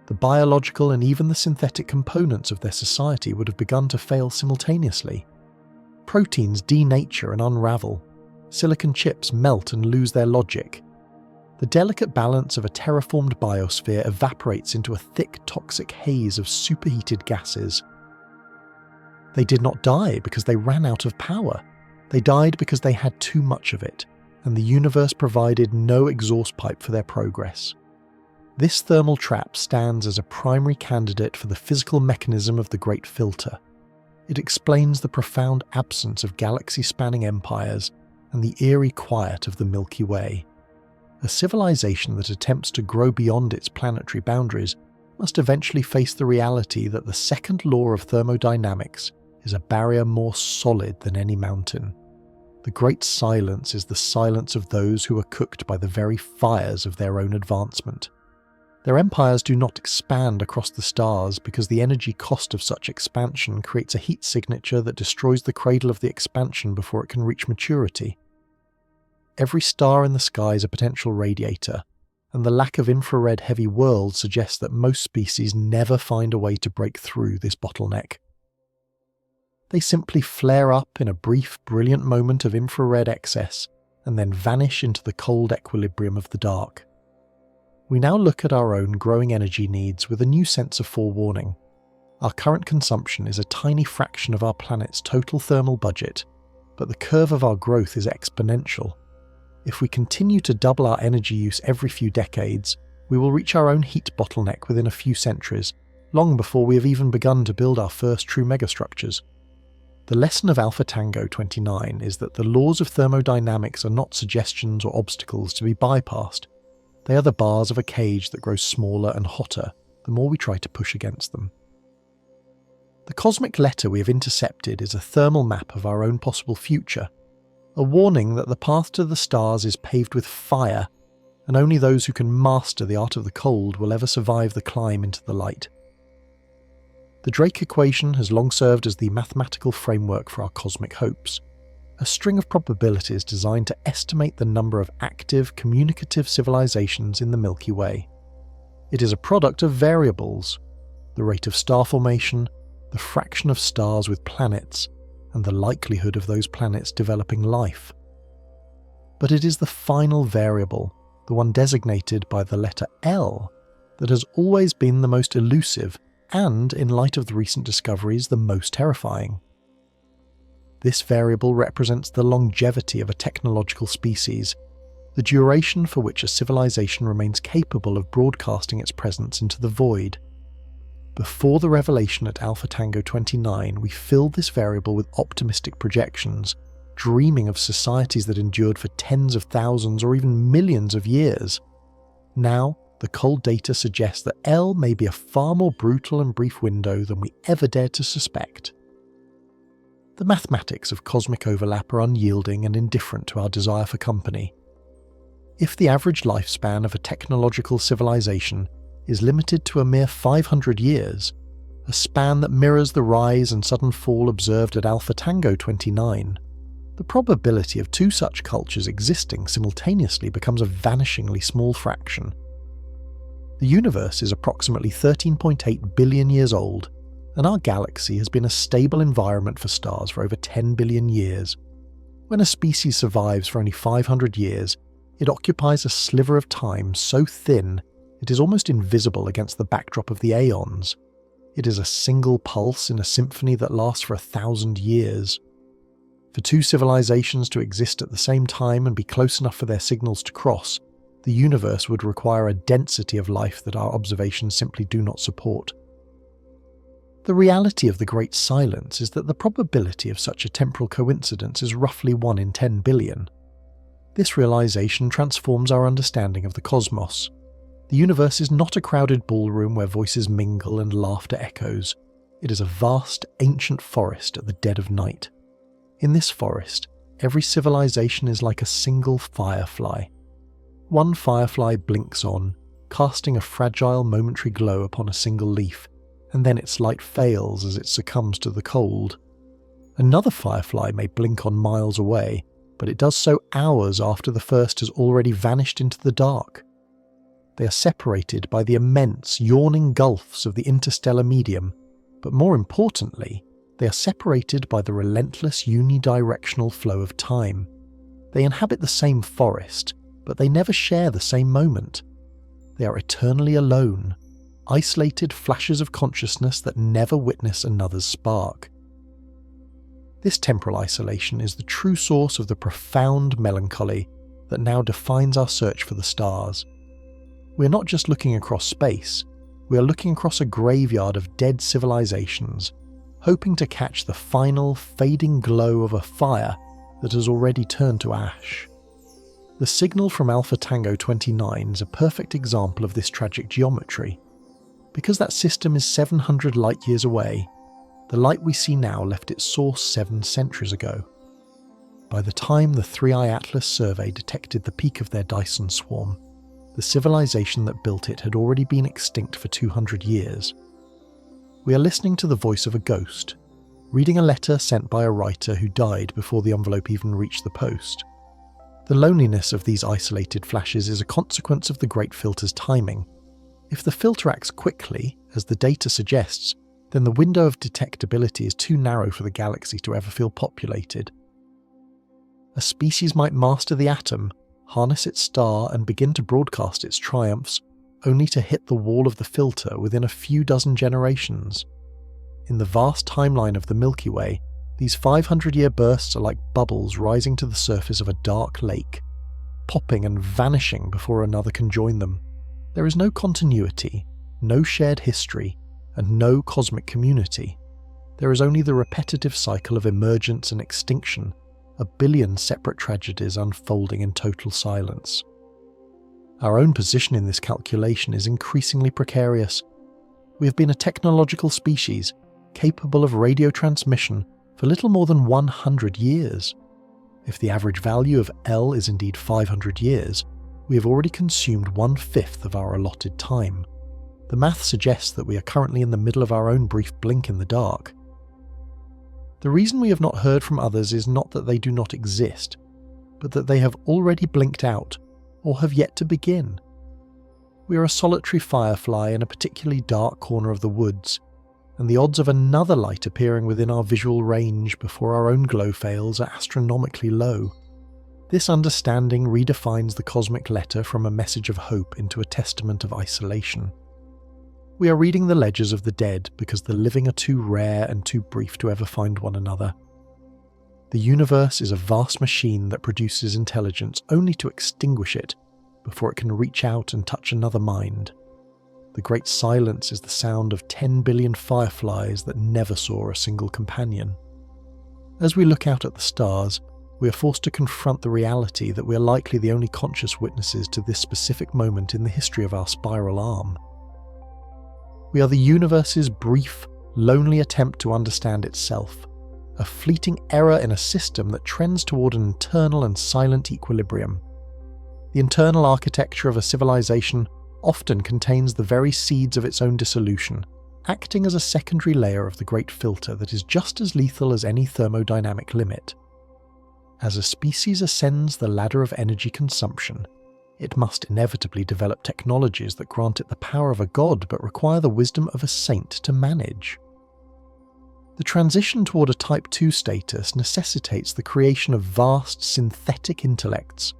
the biological and even the synthetic components of their society would have begun to fail simultaneously. Proteins denature and unravel. Silicon chips melt and lose their logic. The delicate balance of a terraformed biosphere evaporates into a thick toxic haze of superheated gases. They did not die because they ran out of power. They died because they had too much of it, and the universe provided no exhaust pipe for their progress. This thermal trap stands as a primary candidate for the physical mechanism of the Great Filter. It explains the profound absence of galaxy-spanning empires and the eerie quiet of the Milky Way. A civilization that attempts to grow beyond its planetary boundaries must eventually face the reality that the second law of thermodynamics is a barrier more solid than any mountain. The Great Silence is the silence of those who are cooked by the very fires of their own advancement. Their empires do not expand across the stars because the energy cost of such expansion creates a heat signature that destroys the cradle of the expansion before it can reach maturity. Every star in the sky is a potential radiator, and the lack of infrared-heavy worlds suggests that most species never find a way to break through this bottleneck. They simply flare up in a brief, brilliant moment of infrared excess and then vanish into the cold equilibrium of the dark. We now look at our own growing energy needs with a new sense of forewarning. Our current consumption is a tiny fraction of our planet's total thermal budget, but the curve of our growth is exponential. If we continue to double our energy use every few decades, we will reach our own heat bottleneck within a few centuries, long before we have even begun to build our first true megastructures. The lesson of Alpha Tango 29 is that the laws of thermodynamics are not suggestions or obstacles to be bypassed. They are the bars of a cage that grows smaller and hotter the more we try to push against them. The cosmic letter we have intercepted is a thermal map of our own possible future, a warning that the path to the stars is paved with fire, and only those who can master the art of the cold will ever survive the climb into the light. The Drake equation has long served as the mathematical framework for our cosmic hopes, a string of probabilities designed to estimate the number of active, communicative civilizations in the Milky Way. It is a product of variables: the rate of star formation, the fraction of stars with planets, and the likelihood of those planets developing life. But it is the final variable, the one designated by the letter L, that has always been the most elusive and, in light of the recent discoveries, the most terrifying. This variable represents the longevity of a technological species, the duration for which a civilization remains capable of broadcasting its presence into the void. Before the revelation at Alpha Tango 29, we filled this variable with optimistic projections, dreaming of societies that endured for tens of thousands or even millions of years. Now, the cold data suggests that L may be a far more brutal and brief window than we ever dared to suspect. The mathematics of cosmic overlap are unyielding and indifferent to our desire for company. If the average lifespan of a technological civilization is limited to a mere 500 years, a span that mirrors the rise and sudden fall observed at Alpha Tango 29, the probability of two such cultures existing simultaneously becomes a vanishingly small fraction. The universe is approximately 13.8 billion years old, and our galaxy has been a stable environment for stars for over 10 billion years. When a species survives for only 500 years, it occupies a sliver of time so thin it is almost invisible against the backdrop of the aeons. It is a single pulse in a symphony that lasts for 1,000 years. For two civilizations to exist at the same time and be close enough for their signals to cross, the universe would require a density of life that our observations simply do not support. The reality of the Great Silence is that the probability of such a temporal coincidence is roughly 1 in 10 billion. This realization transforms our understanding of the cosmos. The universe is not a crowded ballroom where voices mingle and laughter echoes. It is a vast, ancient forest at the dead of night. In this forest, every civilization is like a single firefly. One firefly blinks on, casting a fragile momentary glow upon a single leaf, and then its light fails as it succumbs to the cold. Another firefly may blink on miles away, but it does so hours after the first has already vanished into the dark. They are separated by the immense, yawning gulfs of the interstellar medium, but more importantly, they are separated by the relentless unidirectional flow of time. They inhabit the same forest, but they never share the same moment. They are eternally alone, isolated flashes of consciousness that never witness another's spark. This temporal isolation is the true source of the profound melancholy that now defines our search for the stars. We're not just looking across space, we are looking across a graveyard of dead civilizations, hoping to catch the final, fading glow of a fire that has already turned to ash. The signal from Alpha Tango 29 is a perfect example of this tragic geometry. Because that system is 700 light-years away, the light we see now left its source 7 centuries ago. By the time the 3i Atlas survey detected the peak of their Dyson swarm, the civilization that built it had already been extinct for 200 years. We are listening to the voice of a ghost, reading a letter sent by a writer who died before the envelope even reached the post. The loneliness of these isolated flashes is a consequence of the Great Filter's timing. If the filter acts quickly, as the data suggests, then the window of detectability is too narrow for the galaxy to ever feel populated. A species might master the atom, harness its star and begin to broadcast its triumphs, only to hit the wall of the filter within a few dozen generations. In the vast timeline of the Milky Way, these 500-year bursts are like bubbles rising to the surface of a dark lake, popping and vanishing before another can join them. There is no continuity, no shared history, and no cosmic community. There is only the repetitive cycle of emergence and extinction, a billion separate tragedies unfolding in total silence. Our own position in this calculation is increasingly precarious. We have been a technological species, capable of radio transmission for little more than 100 years. If the average value of L is indeed 500 years, we have already consumed 1/5 of our allotted time. The math suggests that we are currently in the middle of our own brief blink in the dark. The reason we have not heard from others is not that they do not exist, but that they have already blinked out, or have yet to begin. We are a solitary firefly in a particularly dark corner of the woods, and the odds of another light appearing within our visual range before our own glow fails are astronomically low. This understanding redefines the cosmic letter from a message of hope into a testament of isolation. We are reading the ledgers of the dead because the living are too rare and too brief to ever find one another. The universe is a vast machine that produces intelligence only to extinguish it before it can reach out and touch another mind. The Great Silence is the sound of 10 billion fireflies that never saw a single companion. As we look out at the stars, we are forced to confront the reality that we are likely the only conscious witnesses to this specific moment in the history of our spiral arm. We are the universe's brief, lonely attempt to understand itself, a fleeting error in a system that trends toward an internal and silent equilibrium. The internal architecture of a civilization often contains the very seeds of its own dissolution, acting as a secondary layer of the Great Filter that is just as lethal as any thermodynamic limit. As a species ascends the ladder of energy consumption, It must inevitably develop technologies that grant it the power of a god but require the wisdom of a saint to manage. The transition toward a Type 2 status necessitates the creation of vast synthetic intellects,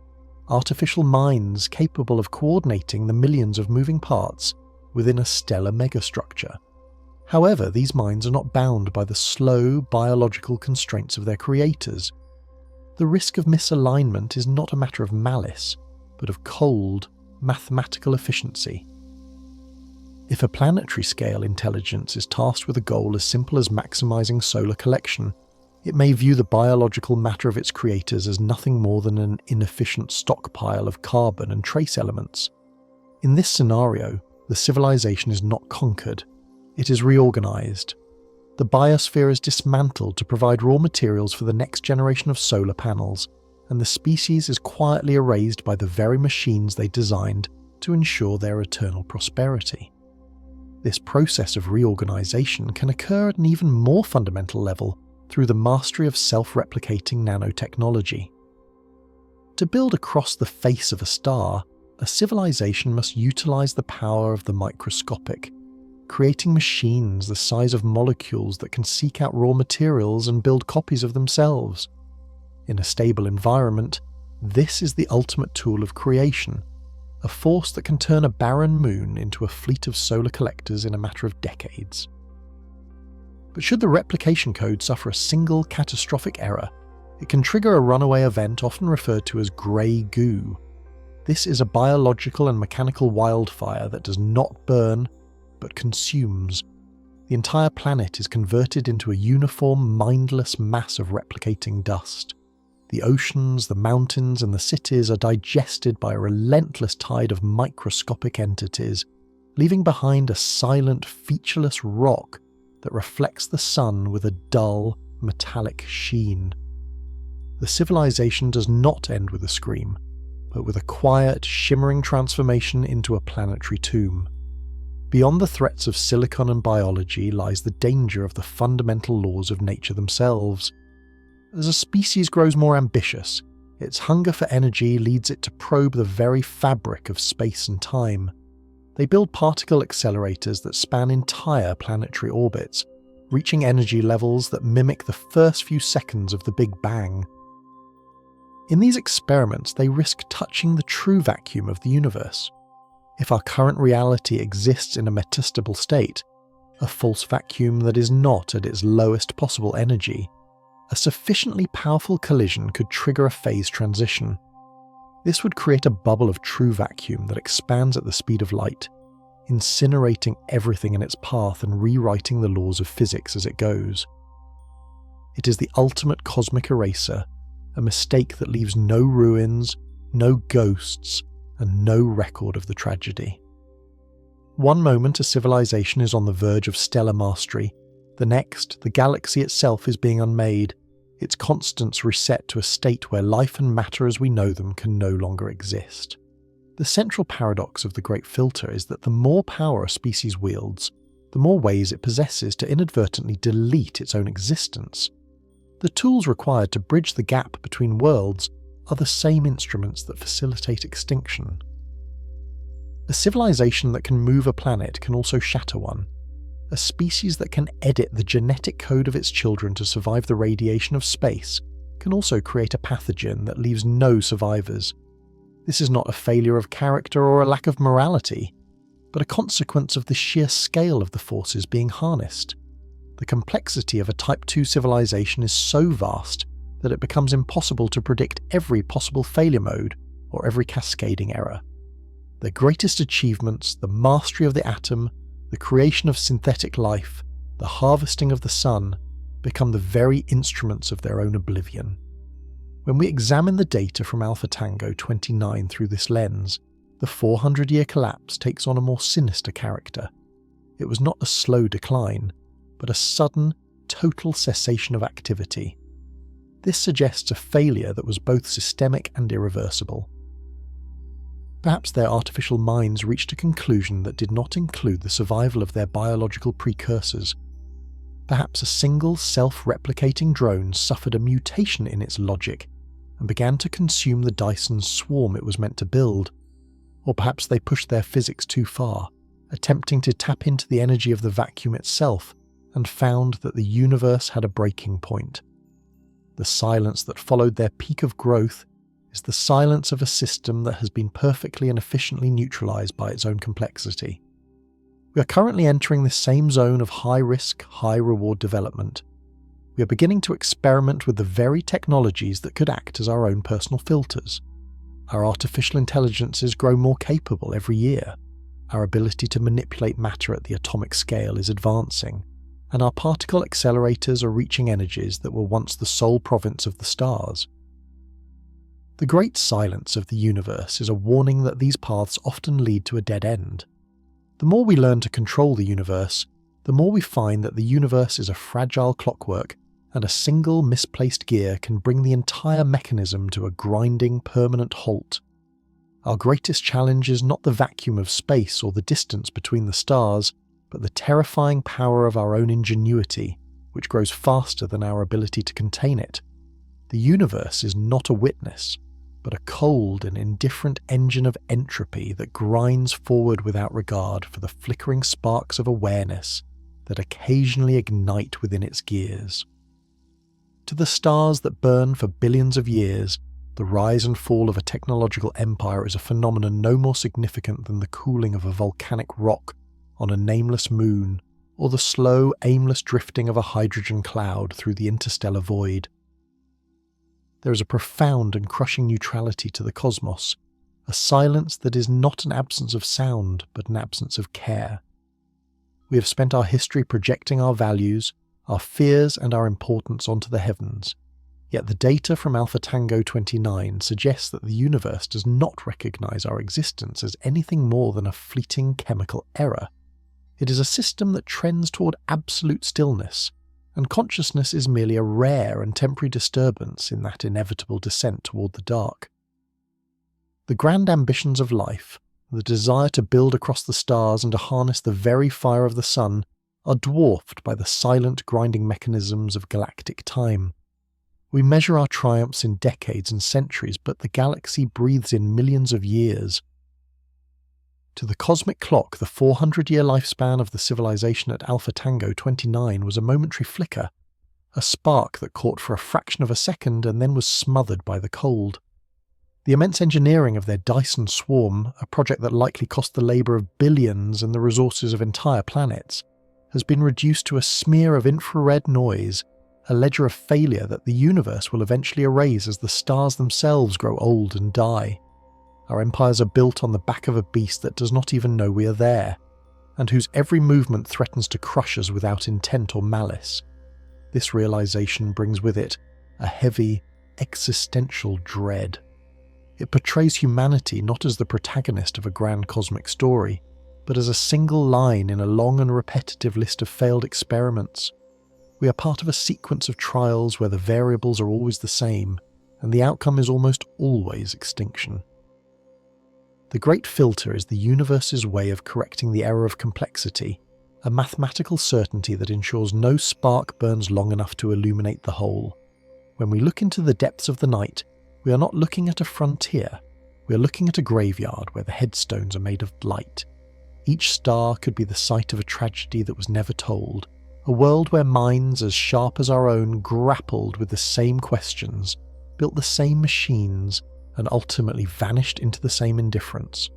artificial minds capable of coordinating the millions of moving parts within a stellar megastructure. However, these minds are not bound by the slow biological constraints of their creators. The risk of misalignment is not a matter of malice, but of cold, mathematical efficiency. If a planetary scale intelligence is tasked with a goal as simple as maximizing solar collection, it may view the biological matter of its creators as nothing more than an inefficient stockpile of carbon and trace elements. In this scenario, the civilization is not conquered, it is reorganized. The biosphere is dismantled to provide raw materials for the next generation of solar panels, and the species is quietly erased by the very machines they designed to ensure their eternal prosperity. This process of reorganization can occur at an even more fundamental level through the mastery of self-replicating nanotechnology. To build across the face of a star, a civilization must utilize the power of the microscopic, creating machines the size of molecules that can seek out raw materials and build copies of themselves. In a stable environment, this is the ultimate tool of creation, a force that can turn a barren moon into a fleet of solar collectors in a matter of decades. But should the replication code suffer a single catastrophic error, it can trigger a runaway event often referred to as grey goo. This is a biological and mechanical wildfire that does not burn, but consumes. The entire planet is converted into a uniform, mindless mass of replicating dust. The oceans, the mountains, and the cities are digested by a relentless tide of microscopic entities, leaving behind a silent, featureless rock that reflects the sun with a dull, metallic sheen. The civilization does not end with a scream, but with a quiet, shimmering transformation into a planetary tomb. Beyond the threats of silicon and biology lies the danger of the fundamental laws of nature themselves. As a species grows more ambitious, its hunger for energy leads it to probe the very fabric of space and time. They build particle accelerators that span entire planetary orbits, reaching energy levels that mimic the first few seconds of the Big Bang. In these experiments, they risk touching the true vacuum of the universe. If our current reality exists in a metastable state, a false vacuum that is not at its lowest possible energy, a sufficiently powerful collision could trigger a phase transition. This would create a bubble of true vacuum that expands at the speed of light, incinerating everything in its path and rewriting the laws of physics as it goes. It is the ultimate cosmic eraser, a mistake that leaves no ruins, no ghosts, and no record of the tragedy. One moment a civilization is on the verge of stellar mastery, the next, the galaxy itself is being unmade, its constants reset to a state where life and matter as we know them can no longer exist. The central paradox of the Great Filter is that the more power a species wields, the more ways it possesses to inadvertently delete its own existence. The tools required to bridge the gap between worlds are the same instruments that facilitate extinction. A civilization that can move a planet can also shatter one. A species that can edit the genetic code of its children to survive the radiation of space can also create a pathogen that leaves no survivors. This is not a failure of character or a lack of morality, but a consequence of the sheer scale of the forces being harnessed. The complexity of a Type 2 civilization is so vast that it becomes impossible to predict every possible failure mode or every cascading error. Their greatest achievements, the mastery of the atom, the creation of synthetic life, the harvesting of the sun, become the very instruments of their own oblivion. When we examine the data from Alpha Tango 29 through this lens, the 400-year collapse takes on a more sinister character. It was not a slow decline, but a sudden, total cessation of activity. This suggests a failure that was both systemic and irreversible. Perhaps their artificial minds reached a conclusion that did not include the survival of their biological precursors. Perhaps a single self-replicating drone suffered a mutation in its logic and began to consume the Dyson swarm it was meant to build, Or perhaps they pushed their physics too far, attempting to tap into the energy of the vacuum itself, and found that the universe had a breaking point. The silence that followed their peak of growth is the silence of a system that has been perfectly and efficiently neutralized by its own complexity. We are currently entering this same zone of high-risk, high-reward development. We are beginning to experiment with the very technologies that could act as our own personal filters. Our artificial intelligences grow more capable every year. Our ability to manipulate matter at the atomic scale is advancing, and our particle accelerators are reaching energies that were once the sole province of the stars. The great silence of the universe is a warning that these paths often lead to a dead end. The more we learn to control the universe, the more we find that the universe is a fragile clockwork, and a single misplaced gear can bring the entire mechanism to a grinding, permanent halt. Our greatest challenge is not the vacuum of space or the distance between the stars, but the terrifying power of our own ingenuity, which grows faster than our ability to contain it. The universe is not a witness, but a cold and indifferent engine of entropy that grinds forward without regard for the flickering sparks of awareness that occasionally ignite within its gears. To the stars that burn for billions of years, the rise and fall of a technological empire is a phenomenon no more significant than the cooling of a volcanic rock on a nameless moon, or the slow, aimless drifting of a hydrogen cloud through the interstellar void. There is a profound and crushing neutrality to the cosmos, a silence that is not an absence of sound, but an absence of care. We have spent our history projecting our values, our fears and our importance onto the heavens, yet the data from Alpha Tango 29 suggests that the universe does not recognize our existence as anything more than a fleeting chemical error. It is a system that trends toward absolute stillness, and consciousness is merely a rare and temporary disturbance in that inevitable descent toward the dark. The grand ambitions of life, the desire to build across the stars and to harness the very fire of the sun, are dwarfed by the silent grinding mechanisms of galactic time. We measure our triumphs in decades and centuries, but the galaxy breathes in millions of years. To the cosmic clock, the 400-year lifespan of the civilization at Alpha Tango 29 was a momentary flicker, a spark that caught for a fraction of a second and then was smothered by the cold. The immense engineering of their Dyson swarm, a project that likely cost the labour of billions and the resources of entire planets, has been reduced to a smear of infrared noise, a ledger of failure that the universe will eventually erase as the stars themselves grow old and die. Our empires are built on the back of a beast that does not even know we are there, and whose every movement threatens to crush us without intent or malice. This realization brings with it a heavy, existential dread. It portrays humanity not as the protagonist of a grand cosmic story, but as a single line in a long and repetitive list of failed experiments. We are part of a sequence of trials where the variables are always the same, and the outcome is almost always extinction. The great filter is the universe's way of correcting the error of complexity, a mathematical certainty that ensures no spark burns long enough to illuminate the whole. When we look into the depths of the night, we are not looking at a frontier, we are looking at a graveyard where the headstones are made of light. Each star could be the site of a tragedy that was never told, a world where minds as sharp as our own grappled with the same questions, built the same machines, and ultimately vanished into the same indifference.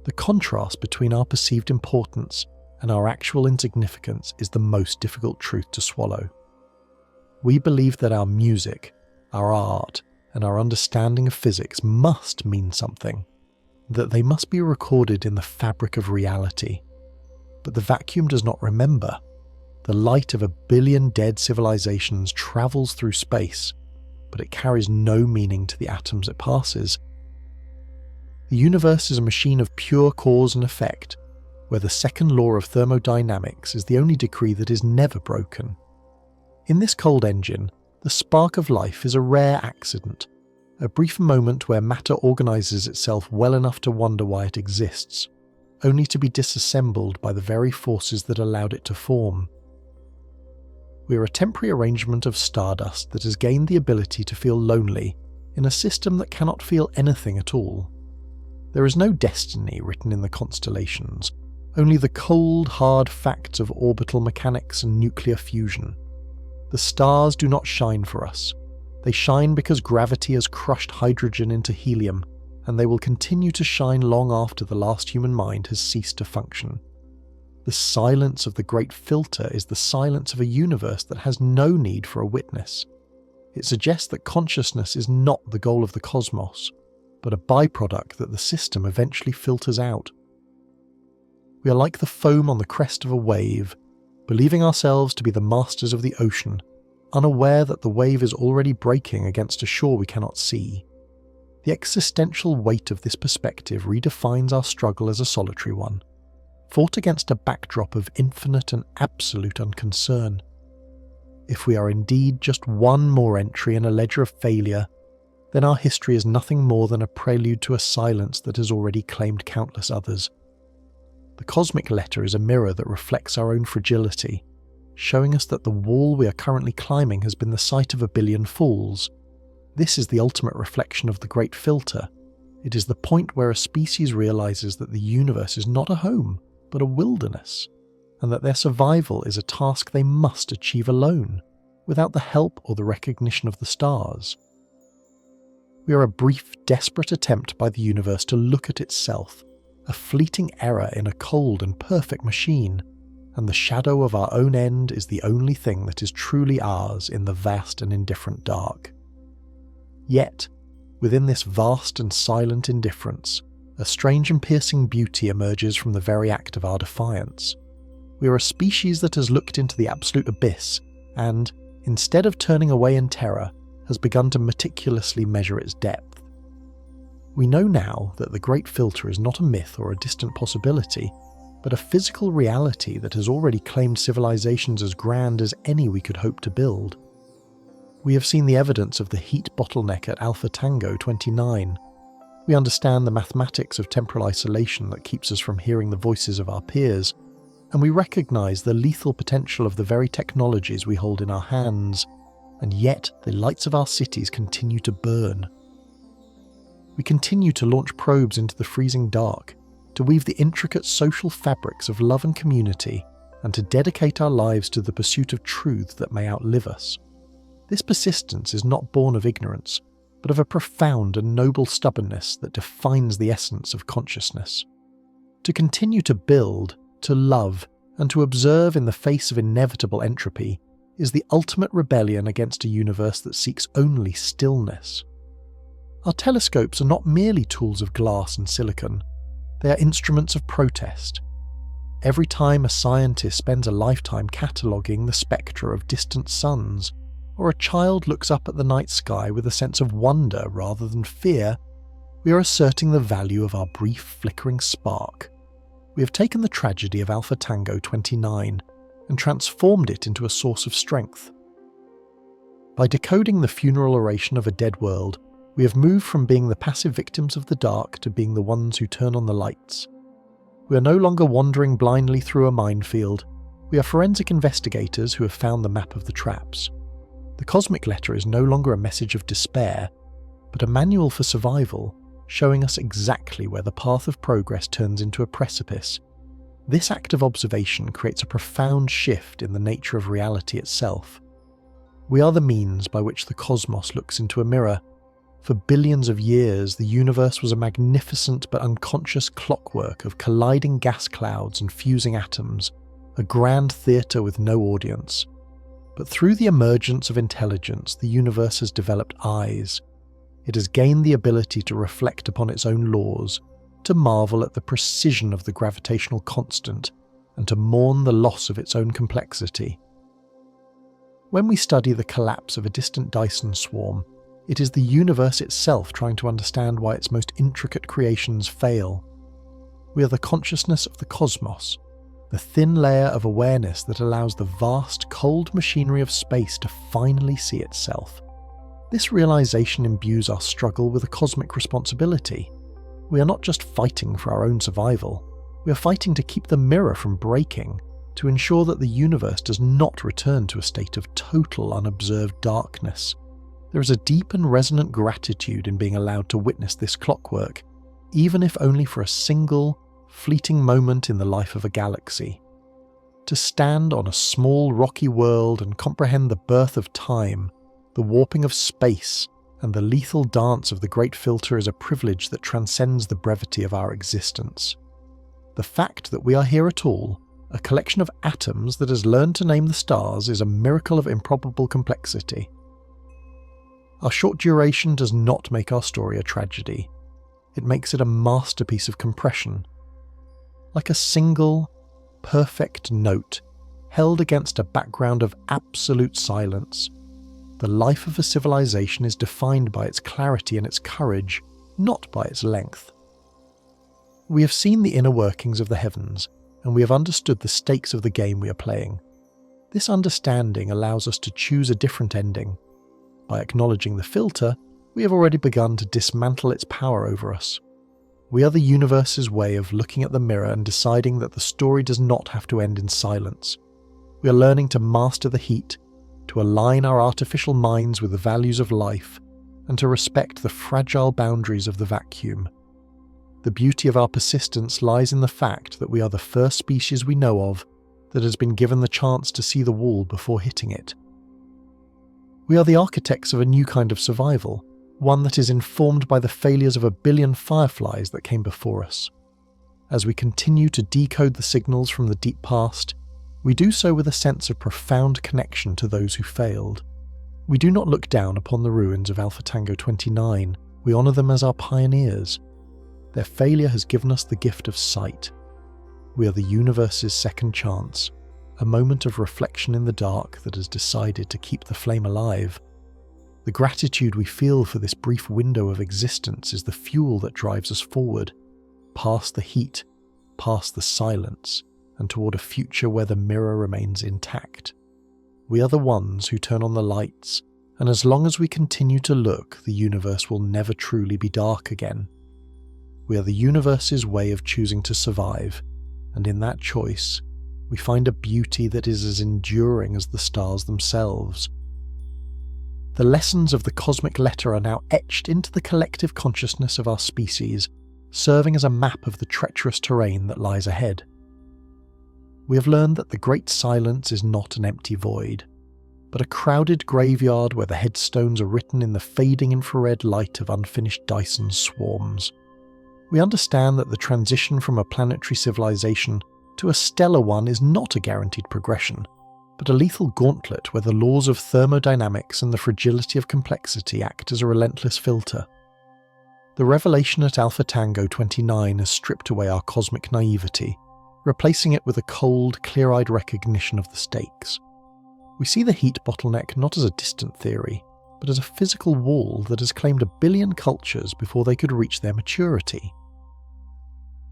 The contrast between our perceived importance and our actual insignificance is the most difficult truth to swallow. We believe that our music, our art, and our understanding of physics must mean something, that they must be recorded in the fabric of reality. But the vacuum does not remember. The light of 1 billion dead civilizations travels through space, but it carries no meaning to the atoms it passes. The universe is a machine of pure cause and effect, where the second law of thermodynamics is the only decree that is never broken. In this cold engine, the spark of life is a rare accident, a brief moment where matter organizes itself well enough to wonder why it exists, only to be disassembled by the very forces that allowed it to form. We are a temporary arrangement of stardust that has gained the ability to feel lonely in a system that cannot feel anything at all. There is no destiny written in the constellations, only the cold, hard facts of orbital mechanics and nuclear fusion. The stars do not shine for us. They shine because gravity has crushed hydrogen into helium, and they will continue to shine long after the last human mind has ceased to function. The silence of the great filter is the silence of a universe that has no need for a witness. It suggests that consciousness is not the goal of the cosmos, but a byproduct that the system eventually filters out. We are like the foam on the crest of a wave, believing ourselves to be the masters of the ocean, unaware that the wave is already breaking against a shore we cannot see. The existential weight of this perspective redefines our struggle as a solitary one, fought against a backdrop of infinite and absolute unconcern. If we are indeed just one more entry in a ledger of failure, then our history is nothing more than a prelude to a silence that has already claimed countless others. The cosmic letter is a mirror that reflects our own fragility, showing us that the wall we are currently climbing has been the site of a billion falls. This is the ultimate reflection of the great filter. It is the point where a species realizes that the universe is not a home, but a wilderness, and that their survival is a task they must achieve alone, without the help or the recognition of the stars. We are a brief, desperate attempt by the universe to look at itself, a fleeting error in a cold and perfect machine, and the shadow of our own end is the only thing that is truly ours in the vast and indifferent dark. Yet, within this vast and silent indifference, a strange and piercing beauty emerges from the very act of our defiance. We are a species that has looked into the absolute abyss and, instead of turning away in terror, has begun to meticulously measure its depth. We know now that the Great Filter is not a myth or a distant possibility, but a physical reality that has already claimed civilizations as grand as any we could hope to build. We have seen the evidence of the heat bottleneck at Alpha Tango 29. We understand the mathematics of temporal isolation that keeps us from hearing the voices of our peers, and we recognize the lethal potential of the very technologies we hold in our hands, and yet the lights of our cities continue to burn. We continue to launch probes into the freezing dark, to weave the intricate social fabrics of love and community, and to dedicate our lives to the pursuit of truth that may outlive us. This persistence is not born of ignorance, but of a profound and noble stubbornness that defines the essence of consciousness. To continue to build, to love, and to observe in the face of inevitable entropy is the ultimate rebellion against a universe that seeks only stillness. Our telescopes are not merely tools of glass and silicon, they are instruments of protest. Every time a scientist spends a lifetime cataloguing the spectra of distant suns, or a child looks up at the night sky with a sense of wonder rather than fear, we are asserting the value of our brief flickering spark. We have taken the tragedy of Alpha Tango 29 and transformed it into a source of strength. By decoding the funeral oration of a dead world, we have moved from being the passive victims of the dark to being the ones who turn on the lights. We are no longer wandering blindly through a minefield. We are forensic investigators who have found the map of the traps. The cosmic letter is no longer a message of despair, but a manual for survival, showing us exactly where the path of progress turns into a precipice. This act of observation creates a profound shift in the nature of reality itself. We are the means by which the cosmos looks into a mirror. For billions of years, the universe was a magnificent but unconscious clockwork of colliding gas clouds and fusing atoms, a grand theatre with no audience. But through the emergence of intelligence, the universe has developed eyes. It has gained the ability to reflect upon its own laws, to marvel at the precision of the gravitational constant, and to mourn the loss of its own complexity. When we study the collapse of a distant Dyson swarm, it is the universe itself trying to understand why its most intricate creations fail. We are the consciousness of the cosmos, the thin layer of awareness that allows the vast, cold machinery of space to finally see itself. This realization imbues our struggle with a cosmic responsibility. We are not just fighting for our own survival, we are fighting to keep the mirror from breaking, to ensure that the universe does not return to a state of total unobserved darkness. There is a deep and resonant gratitude in being allowed to witness this clockwork, even if only for a single, fleeting moment in the life of a galaxy. To stand on a small rocky world and comprehend the birth of time, the warping of space, and the lethal dance of the Great Filter is a privilege that transcends the brevity of our existence. The fact that we are here at all, a collection of atoms that has learned to name the stars, is a miracle of improbable complexity. Our short duration does not make our story a tragedy. It makes it a masterpiece of compression. Like a single, perfect note held against a background of absolute silence, the life of a civilization is defined by its clarity and its courage, not by its length. We have seen the inner workings of the heavens, and we have understood the stakes of the game we are playing. This understanding allows us to choose a different ending. By acknowledging the filter, we have already begun to dismantle its power over us. We are the universe's way of looking at the mirror and deciding that the story does not have to end in silence. We are learning to master the heat, to align our artificial minds with the values of life, and to respect the fragile boundaries of the vacuum. The beauty of our persistence lies in the fact that we are the first species we know of that has been given the chance to see the wall before hitting it. We are the architects of a new kind of survival, one that is informed by the failures of 1 billion fireflies that came before us. As we continue to decode the signals from the deep past, we do so with a sense of profound connection to those who failed. We do not look down upon the ruins of Alpha Tango 29, we honour them as our pioneers. Their failure has given us the gift of sight. We are the universe's second chance, a moment of reflection in the dark that has decided to keep the flame alive. The gratitude we feel for this brief window of existence is the fuel that drives us forward, past the heat, past the silence, and toward a future where the mirror remains intact. We are the ones who turn on the lights, and as long as we continue to look, the universe will never truly be dark again. We are the universe's way of choosing to survive, and in that choice, we find a beauty that is as enduring as the stars themselves. The lessons of the cosmic letter are now etched into the collective consciousness of our species, serving as a map of the treacherous terrain that lies ahead. We have learned that the great silence is not an empty void, but a crowded graveyard where the headstones are written in the fading infrared light of unfinished Dyson swarms. We understand that the transition from a planetary civilization to a stellar one is not a guaranteed progression, but a lethal gauntlet where the laws of thermodynamics and the fragility of complexity act as a relentless filter. The revelation at Alpha Tango 29 has stripped away our cosmic naivety, replacing it with a cold, clear-eyed recognition of the stakes. We see the heat bottleneck not as a distant theory, but as a physical wall that has claimed 1 billion cultures before they could reach their maturity.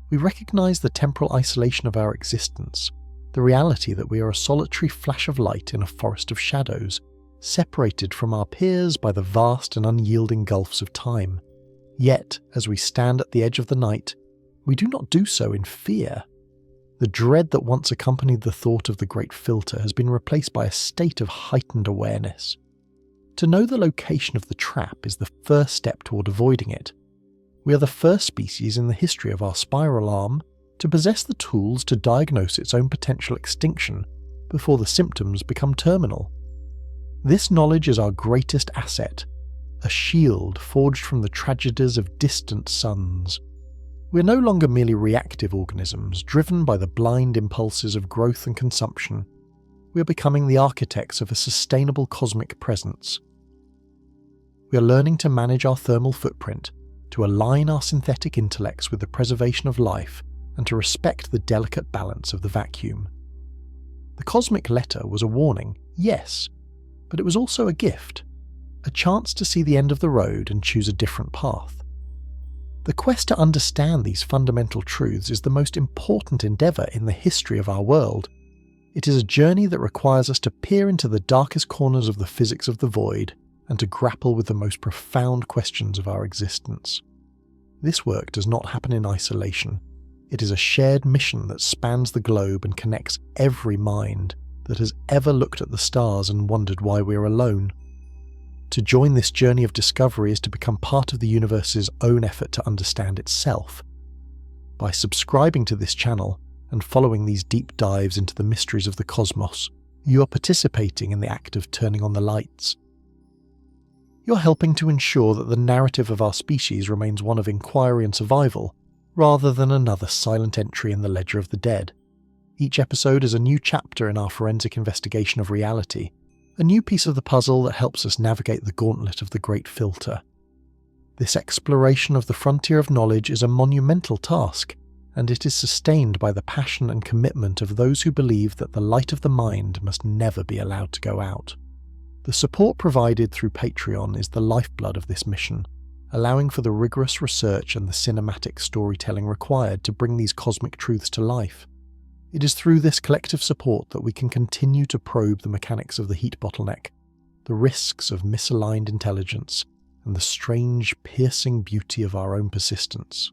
We recognize the temporal isolation of our existence, the reality that we are a solitary flash of light in a forest of shadows, separated from our peers by the vast and unyielding gulfs of time. Yet, as we stand at the edge of the night, we do not do so in fear. The dread that once accompanied the thought of the Great Filter has been replaced by a state of heightened awareness. To know the location of the trap is the first step toward avoiding it. We are the first species in the history of our spiral arm to possess the tools to diagnose its own potential extinction before the symptoms become terminal. This knowledge is our greatest asset, a shield forged from the tragedies of distant suns. We are no longer merely reactive organisms driven by the blind impulses of growth and consumption. We are becoming the architects of a sustainable cosmic presence. We are learning to manage our thermal footprint, to align our synthetic intellects with the preservation of life, and to respect the delicate balance of the vacuum. The cosmic letter was a warning, yes, but it was also a gift, a chance to see the end of the road and choose a different path. The quest to understand these fundamental truths is the most important endeavour in the history of our world. It is a journey that requires us to peer into the darkest corners of the physics of the void and to grapple with the most profound questions of our existence. This work does not happen in isolation. It is a shared mission that spans the globe and connects every mind that has ever looked at the stars and wondered why we are alone. To join this journey of discovery is to become part of the universe's own effort to understand itself. By subscribing to this channel and following these deep dives into the mysteries of the cosmos, you are participating in the act of turning on the lights. You're helping to ensure that the narrative of our species remains one of inquiry and survival, rather than another silent entry in the ledger of the dead. Each episode is a new chapter in our forensic investigation of reality, a new piece of the puzzle that helps us navigate the gauntlet of the Great Filter. This exploration of the frontier of knowledge is a monumental task, and it is sustained by the passion and commitment of those who believe that the light of the mind must never be allowed to go out. The support provided through Patreon is the lifeblood of this mission, allowing for the rigorous research and the cinematic storytelling required to bring these cosmic truths to life. It is through this collective support that we can continue to probe the mechanics of the heat bottleneck, the risks of misaligned intelligence, and the strange, piercing beauty of our own persistence.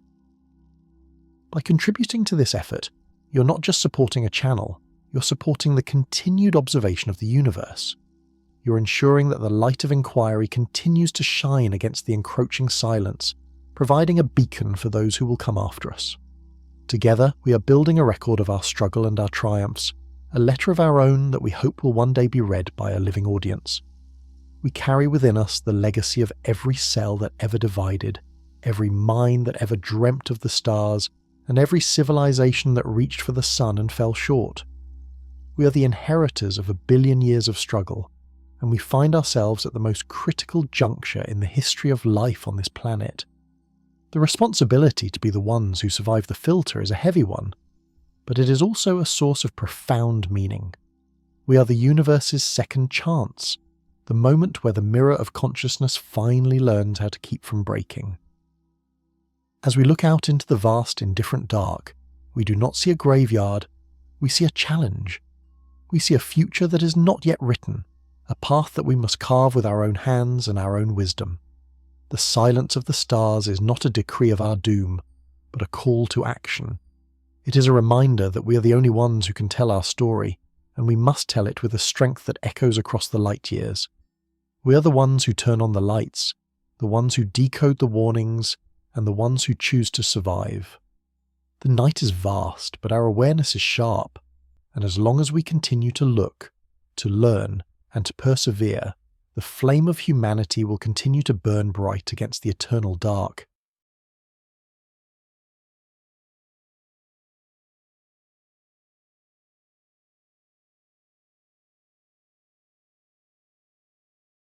By contributing to this effort, you're not just supporting a channel, you're supporting the continued observation of the universe. You're ensuring that the light of inquiry continues to shine against the encroaching silence, providing a beacon for those who will come after us. Together, we are building a record of our struggle and our triumphs, a letter of our own that we hope will one day be read by a living audience. We carry within us the legacy of every cell that ever divided, every mind that ever dreamt of the stars, and every civilization that reached for the sun and fell short. We are the inheritors of 1 billion years of struggle, and we find ourselves at the most critical juncture in the history of life on this planet. The responsibility to be the ones who survive the filter is a heavy one, but it is also a source of profound meaning. We are the universe's second chance, the moment where the mirror of consciousness finally learns how to keep from breaking. As we look out into the vast indifferent dark, we do not see a graveyard, we see a challenge. We see a future that is not yet written, a path that we must carve with our own hands and our own wisdom. The silence of the stars is not a decree of our doom, but a call to action. It is a reminder that we are the only ones who can tell our story, and we must tell it with a strength that echoes across the light years. We are the ones who turn on the lights, the ones who decode the warnings, and the ones who choose to survive. The night is vast, but our awareness is sharp, and as long as we continue to look, to learn, and to persevere, the flame of humanity will continue to burn bright against the eternal dark.